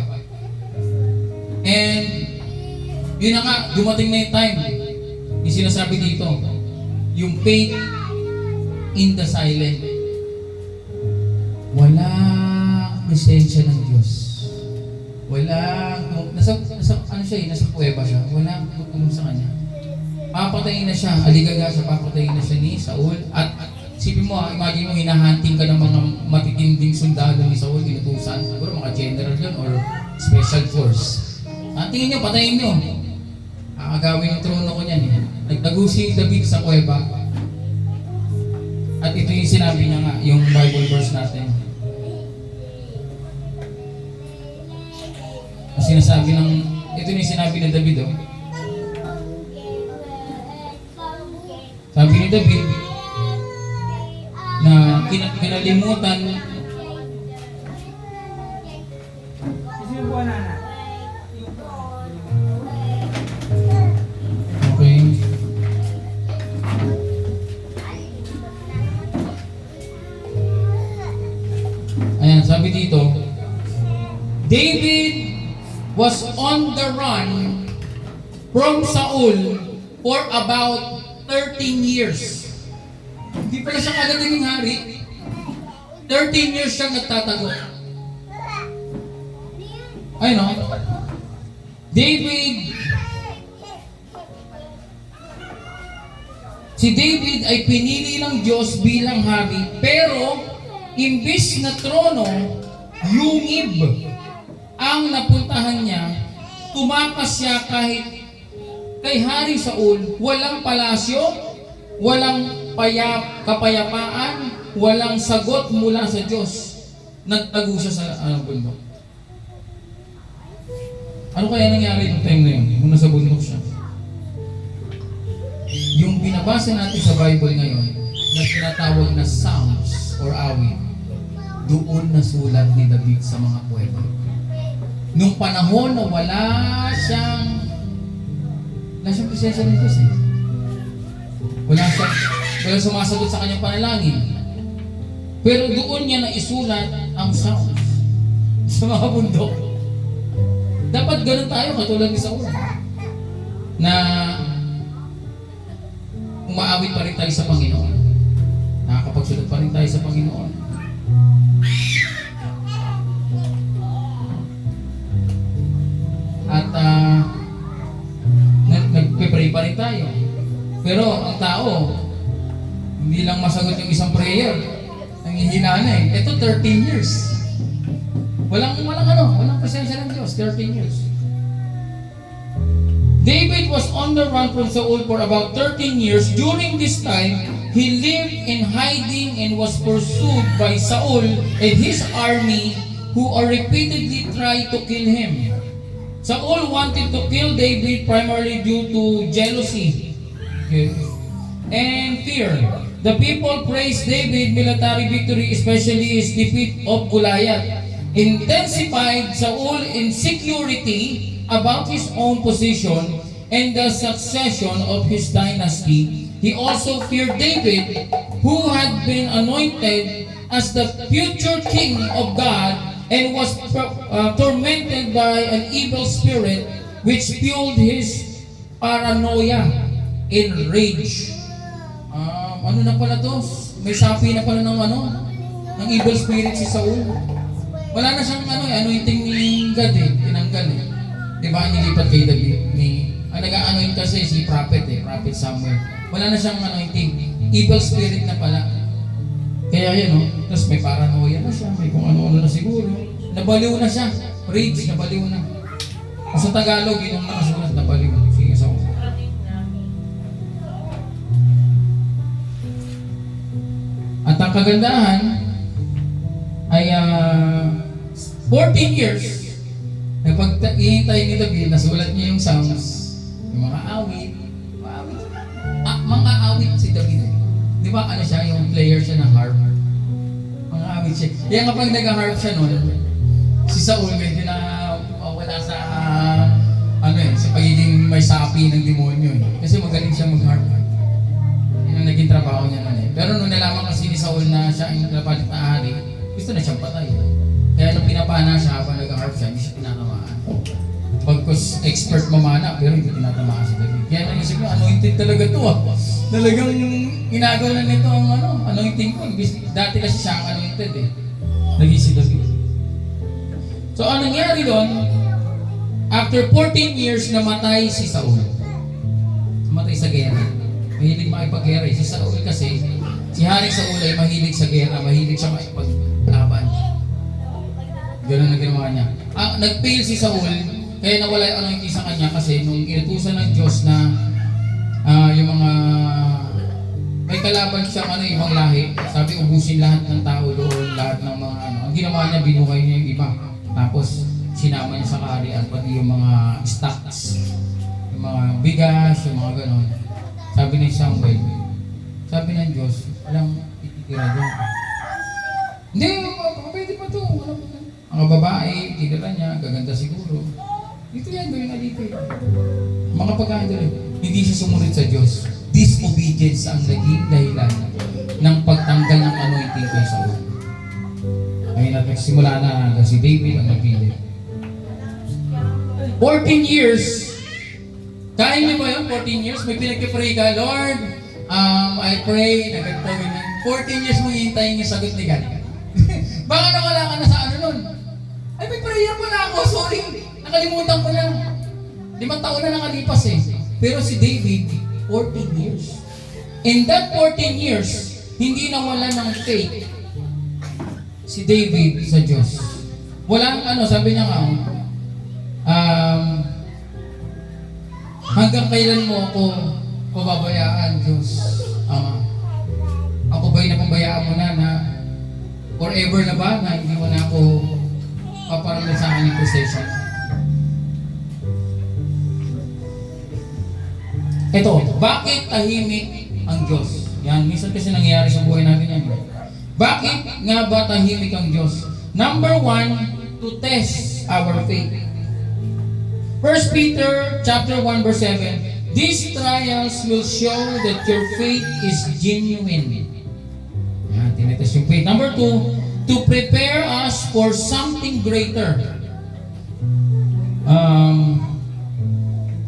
And, yun na nga, dumating na yung time. Yung sinasabi dito, yung faith in the silent. Walang presensya ng Diyos. Nasa kuweba siya. Walang tutulong sa kanya. Papatayin na siya, aligaga siya, papatayin na siya ni Saul. At isipin mo, imagine mo, hinahanting ka ng mga matitinding sundalo ni Saul, inutusan. Siguro mga general yun or special force. Tingin nyo, patayin nyo. Agawin yung trono ko niyan eh. Nagtago si David sa kuweba. At ito yung sinabi niya nga, yung Bible verse natin. Ito yung sinabi ni David Sabi ni David na kinalimutan. Sino po na? Okay. Ayan, sabi dito, David was on the run from Saul for about 13 years. Hindi pala siya agad naging hari. 13 years siyang nagtatago. Ayun o. Si David ay pinili ng Diyos bilang hari, pero imbis na trono, yungib ang napuntahan niya. Tumakas siya kay Hari Saul, walang palasyo, walang kapayapaan, walang sagot mula sa Diyos. Nagtago siya sa bundok. Ano kaya nangyari yung time na yun? Kung nasa bundok siya. Yung binabasa natin sa Bible ngayon, na tinatawag na Psalms or awit, doon nasulat ni David sa mga kuweba. Nung panahon na wala siyang presensya ng Diyos eh. Wala sumasagot sa kanyang panalangin. Pero doon niya na isulat ang Psalms sa mga bundok. Dapat ganun tayo katulad ni Saul. Na umaawit pa rin tayo sa Panginoon. Nakakapagsulat pa rin tayo sa Panginoon. At pray pa rin tayo. Pero ang tao, hindi lang masagot yung isang prayer. Nanghihina na eh. Ito 13 years. Walang presensya ng Diyos, 13 years. David was on the run from Saul for about 13 years. During this time, he lived in hiding and was pursued by Saul and his army who are repeatedly tried to kill him. Saul wanted to kill David primarily due to jealousy and fear. The people praised David's military victory, especially his defeat of Goliath, intensified Saul's insecurity about his own position and the succession of his dynasty. He also feared David, who had been anointed as the future king of God and was tormented by an evil spirit which fueled his paranoia and rage. Ano na pala to? May sapi na pala ng evil spirit si Saul. Wala na siyang anointing ni God eh, tinanggal eh. Diba, nilipat kay David ang nag-anoint kasi si Prophet Samuel. Wala na siyang anointing. Evil spirit na pala. Kaya yun, tapos may paranoia na siya, may kung ano-ano na siguro. Nabaliw na siya. Rage, nabaliw na. Sa Tagalog, yun ang nakasulat, nabaliw. Sige, sa at ang kagandahan ay 14 years nagpag-ihintay ni David, nasulat niya yung Psalms, yung mga awit. Mga awit si David eh. Di ba siya, yung player siya ng harp? Mga awit siya. Kaya kapag nag-harp siya nun, si Saul medyo na wala sa sa pagiging may sapi ng demonyo eh. Kasi magaling siya mag-harp. Yun ang naging trabaho niya nun eh. Pero nung nalaman kasi ni Saul na siya ang napalit na hari, gusto na siyang patay. Kaya nung pinapana siya habang nag-harp siya, hindi siya tinatamaan. Pagkos expert mamana, pero hindi tinatamaan si David. Kaya naisip ko, anointed talaga to ah. Talagang yung ginagawa na nito ang anointing ko. Dati kasi siya ang anointed eh. Naging si David. So anong nangyari doon? After 14 years, namatay si Saul. Namatay sa gera. Mahilig makipag-gera eh. Si Saul kasi, si Haring Saul ay mahilig sa gera, mahilig siya makipaglaban. Ganun na ginawa niya. Nag-fail si Saul, kaya nawala yung anointing sa kanya kasi nung inutusan ng Diyos na yung mga may kalaban siyang ibang lahi, sabi ubusin lahat ng tao doon, lahat ng mga ang ginawa niya, binuhay niya yung iba. Tapos sinama niya sa kaharian pati yung mga stocks, yung mga bigas, yung mga ganon. Sabi ni Samuel, sabi ng Diyos, walang ititira doon. Hindi, pwede pa ito. Ang babae, titira niya, gaganda siguro. Dito yan, gawin na dito. Mga pagkain doon, hindi siya sumunod sa Diyos. Disobedience ang naging dahilan ng pagtanggal ng anointing kay Saul. Ngayon at nagsimula na si David ang nagpili. 14 years. Kaya niyo ba yun? 14 years? May pinag-pray ka, Lord, I pray, nag-pray na. 14 years mo hihintayin yung sagot ni God. Baka nawala ka na sa nun? Ay, may prayer pa na ako, sorry. Nakalimutan ko na. 5 taon na nakalipas eh. Pero si David, 14 years. In that 14 years, hindi nawala ng faith si David sa Diyos. Walang sabi niya nga, hanggang kailan mo ako pababayaan, Diyos, Ama? Ako ba'y napabayaan mo na forever na ba na hindi mo na ako paparamdam sa aking possession? Ito, bakit tahimik ang Diyos? Yan, minsan kasi nangyayari sa buhay natin yan. Bakit nga ba tahimik ang Diyos? Number 1, to test our faith. 1 Peter chapter 1 verse 7, these trials will show that your faith is genuine. Yan, tinetest yung faith. Number 2, to prepare us for something greater.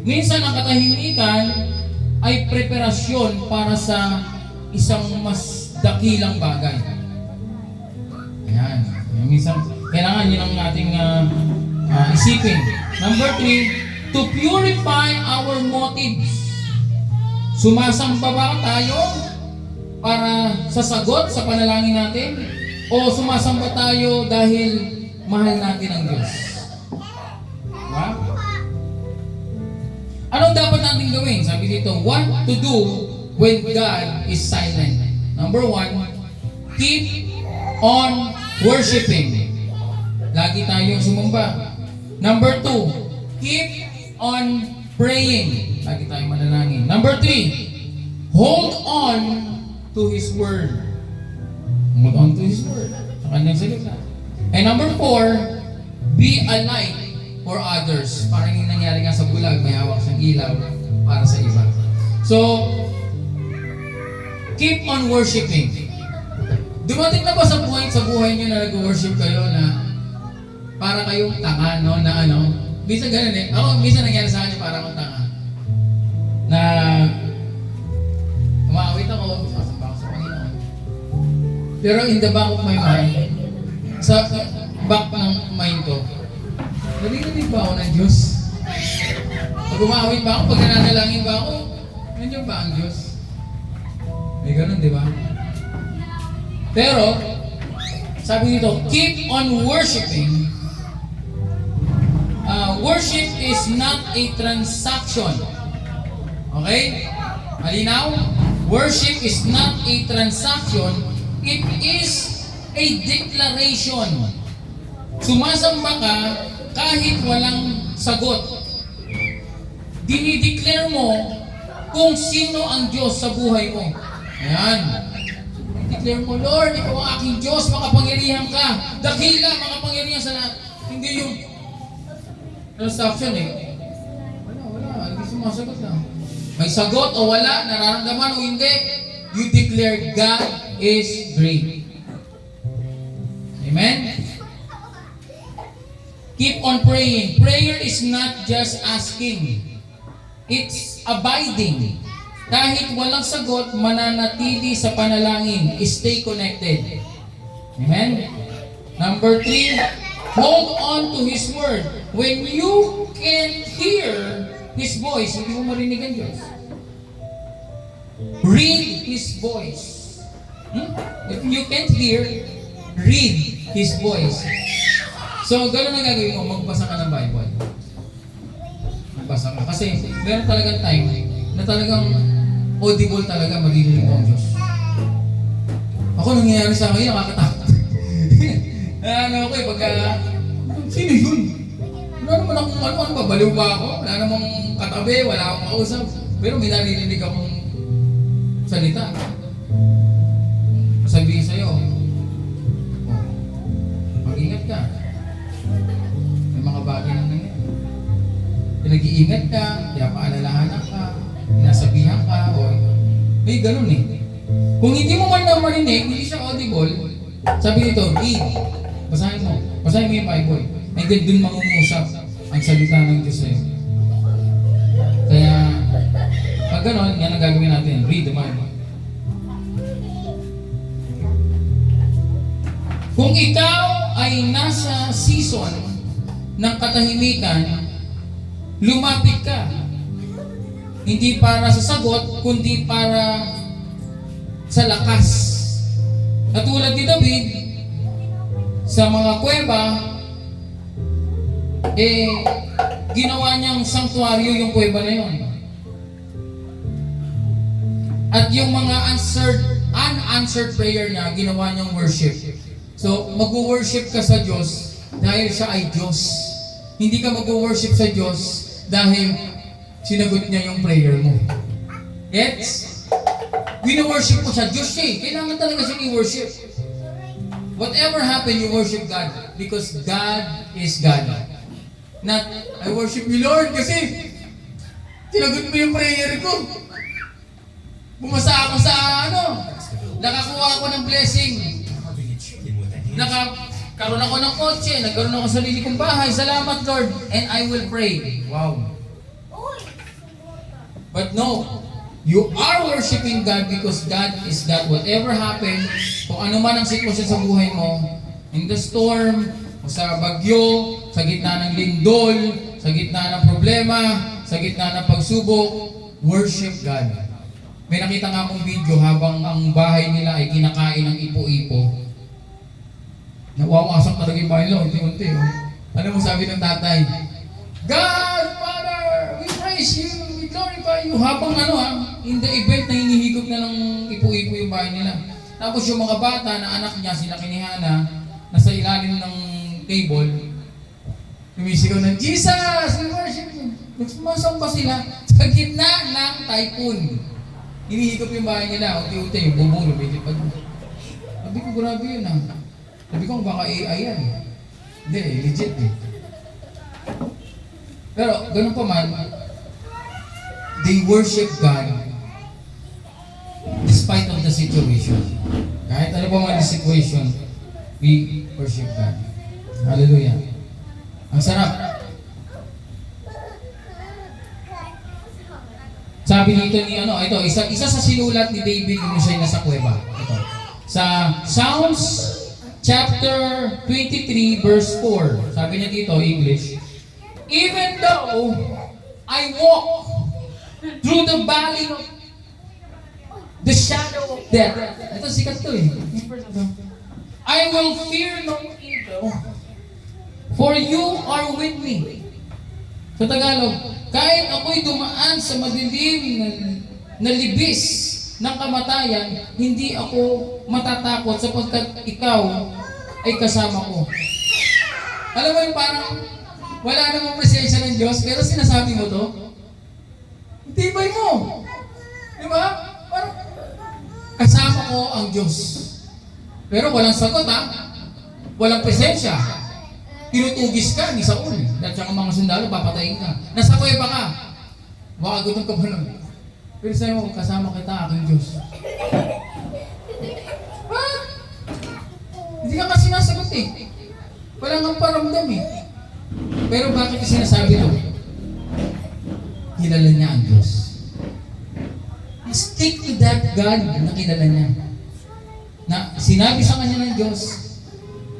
Minsan ang katahimikan ay preparasyon para sa isang mas dakilang bagay. Ayan. Minsan, kailangan yun ang ating isipin. Number 3, to purify our motives. Sumasamba ba tayo para sa sagot sa panalangin natin? O sumasamba tayo dahil mahal natin ang Diyos? Diba? Anong dapat natin gawin? Sabi dito, what to do when God is silent? Number 1, keep on worshiping. Lagi tayong sumamba. Number 2, keep on praying. Lagi tayong manalangin. Number 3, hold on to His Word. Hold on to His Word. Sa kanyang salita. And number 4, be a light for others. Parang yung nangyari nga sa bulag, may hawak siyang ilaw para sa iba. So, keep on worshiping. Dumating na ba sa buhay nyo na nag-worship kayo na para kayong tanga, no? Na ano? Minsan ganun eh. Ako, minsan nangyari sa akin para akong tanga. Na umawit ako, sasamba ako sa Panginoon. Pero in the back of my mind, sa back ng mind ko, narinig ba ako ng Diyos? Pag umawit ba ako, pag nananalangin ba ako, nandiyan ba ang Diyos? May ganun, di ba? Pero, sabi dito, keep on worshiping. Worship is not a transaction. Okay? Malinaw? Worship is not a transaction. It is a declaration. Sumasamba ka kahit walang sagot. Dinideclare mo kung sino ang Diyos sa buhay mo. Ayan. Declare mo, Lord, ikaw ang aking Diyos, makapangyarihan ka. Dakila, makapangyarihan sa lahat. Hindi yung transaction eh. Wala, hindi sumasagot lang. May sagot o wala, nararamdaman o hindi, you declare God is great. Amen? Keep on praying. Prayer is not just asking. It's abiding. Kahit walang sagot, mananatili sa panalangin. Stay connected. Amen? Number 3, hold on to His Word. When you can't hear His voice, hindi mo marinig ang Diyos. Read His voice. If you can't hear, read His voice. So, gano'n ang gagawin mo, magbasa ka ng Bible. Magbasa ka. Kasi, meron talagang time na talagang audible talaga, maririnig mo ang Diyos. Ako, nangyayari sa akin, nakakatakot. Ano ako eh, pagka, sino yun? Wala naman akong ano, babaliw ba ako? Wala namang katabi, wala akong kausap. Pero may naririnig akong salita. Sabihin sa'yo, mag-ingat ka. May mga bagay na nangyayari. Pinag-iingat ka, kaya paalalahanan ka, pinasabihan ka, o may ganun eh. Kung hindi mo man na marinig, hindi siya audible, sabi nito, read. Basahin mo yung Bible. And then dun mangungusap ang salita ng Diyos sa'yo. Kaya, pag gano'n, yan ang gagawin natin, read the Bible. Kung ikaw ay nasa season ng katahimikan, lumapit ka. Hindi para sa sagot, kundi para sa lakas. Katulad ni David, sa mga kuweba, ginawa niyang sanctuaryo yung kuweba na yun. At yung mga unanswered prayer niya, ginawa niyang worship. So, mag-worship ka sa Diyos dahil siya ay Diyos. Hindi ka mag-worship sa Diyos dahil sinagot niya yung prayer mo. Gets? Wino-worship mo siya. Diyos siya eh. Kailangan talaga siya i-worship. Whatever happened, you worship God because God is God. Not, I worship you Lord kasi sinagot mo yung prayer ko. Bumasa ako sa nakakuha ako ng blessing. Nagkaroon ako ng kotse, nagkaroon ako ng sarili kong bahay. Salamat Lord. And I will pray. Wow. But no, you are worshiping God because God is God. Whatever happened, kung ano man ang sitwasyon sa buhay mo, in the storm, o sa bagyo, sa gitna ng lindol, sa gitna ng problema, sa gitna ng pagsubok, worship God. May nakita nga akong video habang ang bahay nila ay kinakain ng ipo-ipo. Nawawasak talaga yung bahay nila, unti-unti. Oh. Ano mo sabi ng tatay? God, Father, we praise you, we glorify you. Habang in the event na hinihigop na ng ipo-ipo yung bahay nila. Tapos yung mga bata na anak niya, sila kinihana, nasa ilalim ng table, lumisigaw ng, Jesus, we worship you. Nagsumasamba sila sa gitna ng typhoon. Hinihigop yung bahay nila, unti-unti, yung bubong, lumikit pa doon. Sabi ko, grabe yun Sabi ko, baka AI yan. Hindi, legit Pero, ganun pa man, they worship God despite of the situation. Kahit ano pa man the situation, we worship God. Hallelujah. Ang sarap. Sabi dito ni ito, isa sa sinulat ni David nung siya nasa kuweba. Ito. Sa Psalms chapter 23 verse 4. Sabi niya dito, English, even though I walk through the valley of the shadow of death. Ito sikat to I will fear no evil, for you are with me. Sa Tagalog, kahit ako'y dumaan sa madilim na libis ng kamatayan, hindi ako matatakot sapagkat ikaw ay kasama ko. Alam mo yung parang wala namang presensya ng Diyos, pero sinasabi mo to, tibay mo. Di ba? Parang kasama ko ang Diyos. Pero walang sagot walang presensya. Tinutugis ka ni Saul. At saka mga sundalo, papatayin ka. Nasa kuweba ka. Baka gutom ka pa nun. Pero sa'yo mo, kasama kita, aking Diyos. Ha? Hindi ka kasi nasagot Walang kang paramdam Pero bakit yung sinasabi ito? Kilala niya ang Diyos. Stick to that God na kilala niya. Na sinabi sa kanya ng Diyos,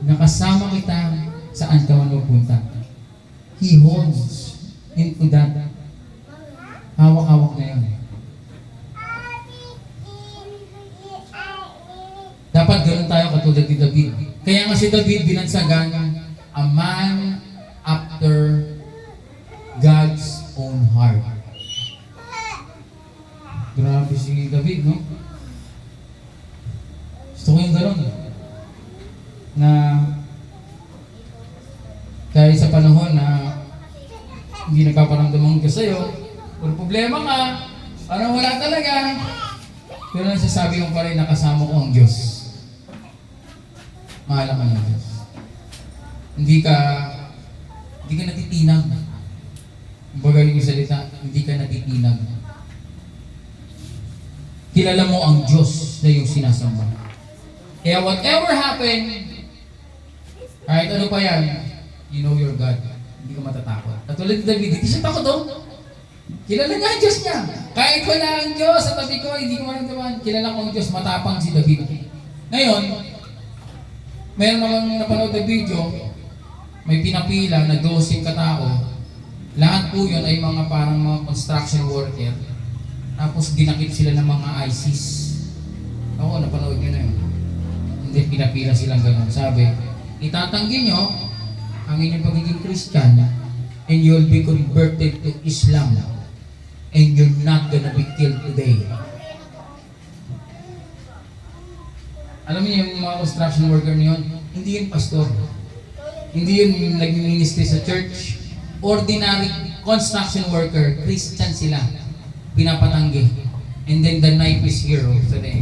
nakasama kita saan ka man magpunta. He holds into that. Hawak-hawak na yun. Dapat ganoon tayo katulad ni David. Kaya nga si David binansagan, a man after God's own heart. Grabe si David, no? Gusto ko yung gano'n. Na kahit sa panahon na hindi nagpaparamdaman ka sa'yo, kung problema ka, parang wala talaga, pero nasasabi mo pa rin nakasama ko ang Diyos. Mahal ka ng Diyos. Hindi ka natitinag. Kumbaga yung salita, hindi ka natitinag. Kilala mo ang Diyos na yung sinasamba. Kaya whatever happen, kahit ano pa yan, you know your God. Hindi ka matatakot. Katulad ni David, hindi siya takot Kilala niya ang Diyos niya. Kahit wala ang Diyos sa tabi ko, hindi ko maramdaman. Kilala ko ang Diyos, matapang si David. Ngayon, meron namang napanood na video, may pinapila na 12 katao. Lahat po yun ay mga parang mga construction worker. Tapos ginakip sila ng mga ISIS. Ako, napanood nyo na yun. Hindi, pinapila silang gano'n. Sabi, itatanggi nyo ang inyong pagiging Christian and you'll be converted to Islam and you're not gonna be killed today. Alam niyo yung mga construction worker niyon, hindi yun pastor. Hindi yun nag-ministry sa church. Ordinary construction worker, Christian sila. Pinapatanggi. And then the knife is here today.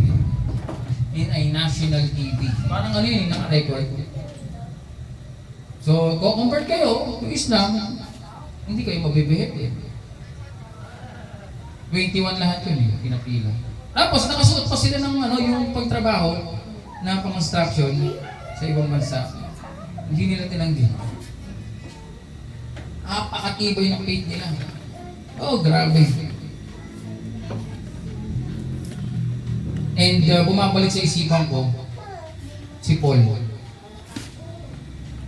In a national TV. Parang ano yun, naka-record. So, kung convert kayo to Islam, hindi kayo mabibihit 21 lahat yun pinapila. Tapos, nakasuot pa sila ng yung pagtrabaho na pang-construction sa ibang bansa. Hindi nila tinanggi. Pakatibay ng faith nila. Oh, grabe. And bumabalik sa isipan ko, si Paul.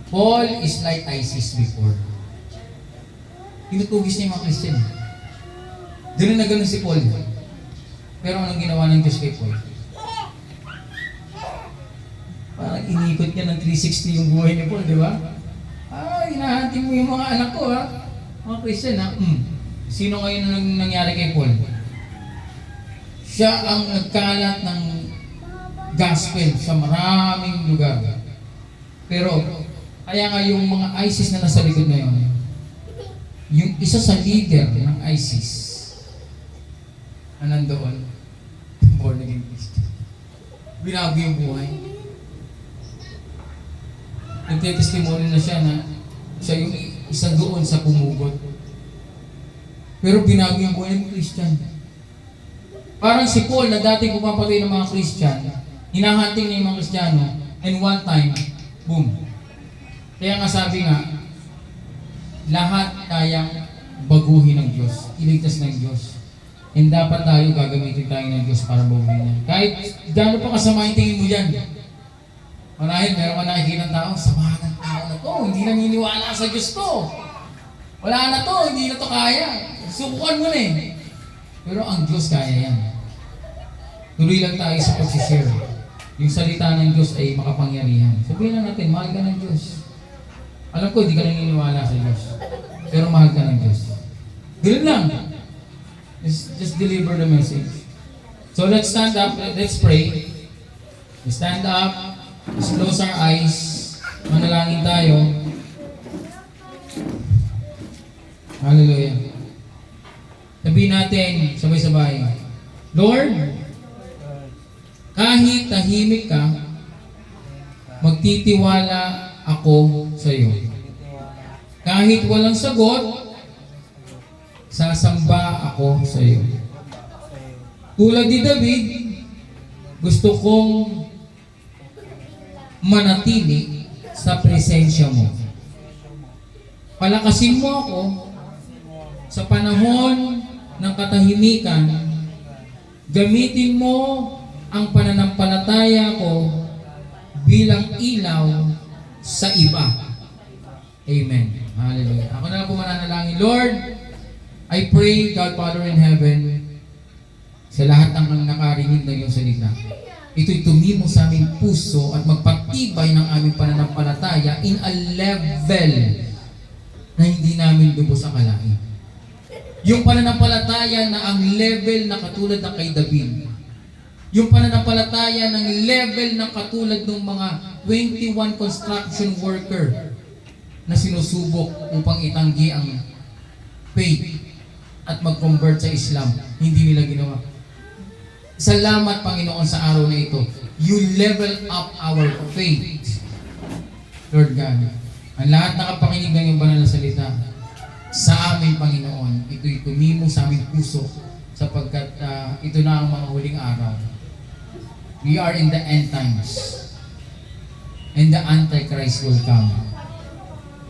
Paul is like ISIS before. Tinutugis niya yung mga Christian. Ganun na ganun si Paul. Pero anong ginawa ng Diyos kay Paul? Parang inikot niya ng 360 yung buhay ni Paul, di ba? Hinahanting mo yung mga anak ko, ha? Mga Christian, ha? Sino ngayon ang nangyari kay Paul? Siya ang nagkalat ng gospel sa maraming lugar. Pero, kaya nga yung mga ISIS na nasa likod na yun, yung isa sa leader ng ISIS na nandoon, born again Christian. Binago yung buhay. Nagtetestimony na siya na siya yung isa doon sa pumugot. Pero binago yung buhay ng Christian. Parang si Paul na dati pumapatay ng mga Christian, hinahanting niya yung mga Kristiyano, and one time, boom. Kaya nga sabi nga, lahat kayang baguhin ng Diyos, iligtas ng Diyos. And dapat tayo gagamitin tayo ng Diyos para baguhin yan. Kahit gano'n pa kasama yung tingin mo dyan. Marahil meron ka nakikita ng tao, samahan ng tao na to, hindi naniniwala sa Diyos to. Wala na to, hindi na to kaya. Subukan mo na eh. Pero ang Diyos kaya yan. Tuloy lang tayo sa pag-share. Yung salita ng Diyos ay makapangyarihan. Sabihin lang natin, mahal ka ng Diyos. Alam ko, hindi ka naniniwala sa Diyos. Pero mahal ka ng Diyos. Ganun lang. Just deliver the message. So let's stand up, let's pray. We stand up, let's close our eyes. Manalangin tayo. Hallelujah. Sabihin natin, sabay-sabay. Lord, kahit tahimik ka, magtitiwala ako sa iyo. Kahit walang sagot, sasamba ako sa iyo. Tulad ni David, gusto kong manatili sa presensya mo. Palakasin mo ako sa panahon ng katahimikan. Gamitin mo ang pananampalataya ko bilang ilaw sa iba. Amen. Hallelujah. Ako na lang po mananalangin. Lord, I pray, God Father in heaven, sa lahat ng nakarinig ng iyong salita, ito'y tumimo sa aming puso at magpatibay ng aming pananampalataya in a level na hindi namin lubos akalain. Yung pananampalataya na ang level na katulad ng kay David. Yung pananampalataya ng level na katulad ng mga 21 construction worker na sinusubok upang itanggi ang faith at mag-convert sa Islam. Hindi nila ginawa. Salamat, Panginoon, sa araw na ito. You level up our faith. Lord God, ang lahat nakapakinig ng iyong banal na salita, sa amin, Panginoon, ito'y tumimo sa aming puso sapagkat ito na ang mga huling araw. We are in the end times. And the Antichrist will come.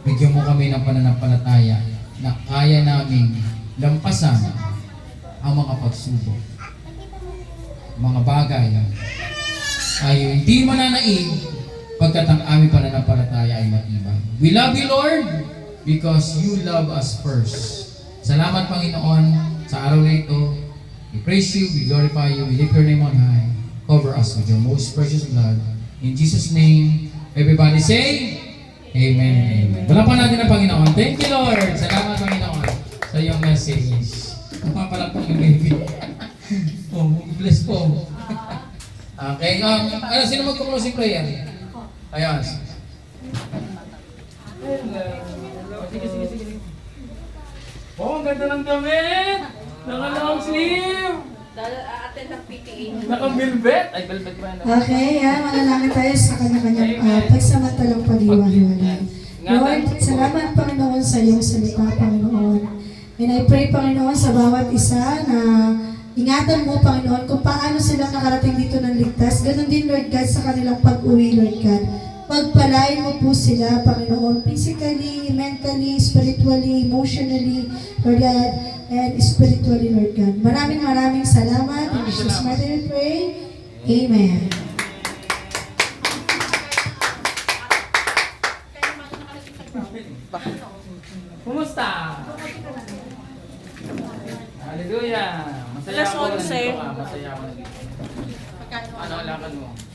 Bigyan mo kami ng pananampalataya na kaya namin lampasan ang mga pagsubok. Mga bagay ay hindi mananaig pagkat ang aming pananampalataya ay matibay. We love you, Lord, because you love us first. Salamat, Panginoon, sa araw na ito. We praise you, we glorify you, we lift your name on high. Cover us with your most precious blood. In Jesus' name, everybody say, Amen, Amen. Wala natin ang Panginoon. Thank you, Lord. Salamat, Panginoon, sa iyong message. Mapapalakpak yung baby. Oh, bless po. Okay, sino magko-closing prayer? Ayan. Sige. Oh, ang ganda ng damit! Naka-long sleeve! Attend ng PTA. Naka-velvet! Ay, velvet ba na? Okay, manalangin tayo sa kanya-kanyang pagsamantalang pag-iwahiwalay. Lord, salamat, Panginoon, sa iyong salita, Panginoon. And I pray, Panginoon, sa bawat isa na ingatan mo, Panginoon, kung paano sila nakarating dito ng ligtas. Ganon din, Lord God, sa kanilang pag-uwi, Lord God. Pagpalain mo po sila, Panginoon, physically, mentally, spiritually, emotionally, Lord God, and spiritually, Lord God. Maraming salamat. In Jesus' mighty name we pray. Amen. Kumusta? Hallelujah! Alas 11. Masaya ako nandito. Ano, lakad mo?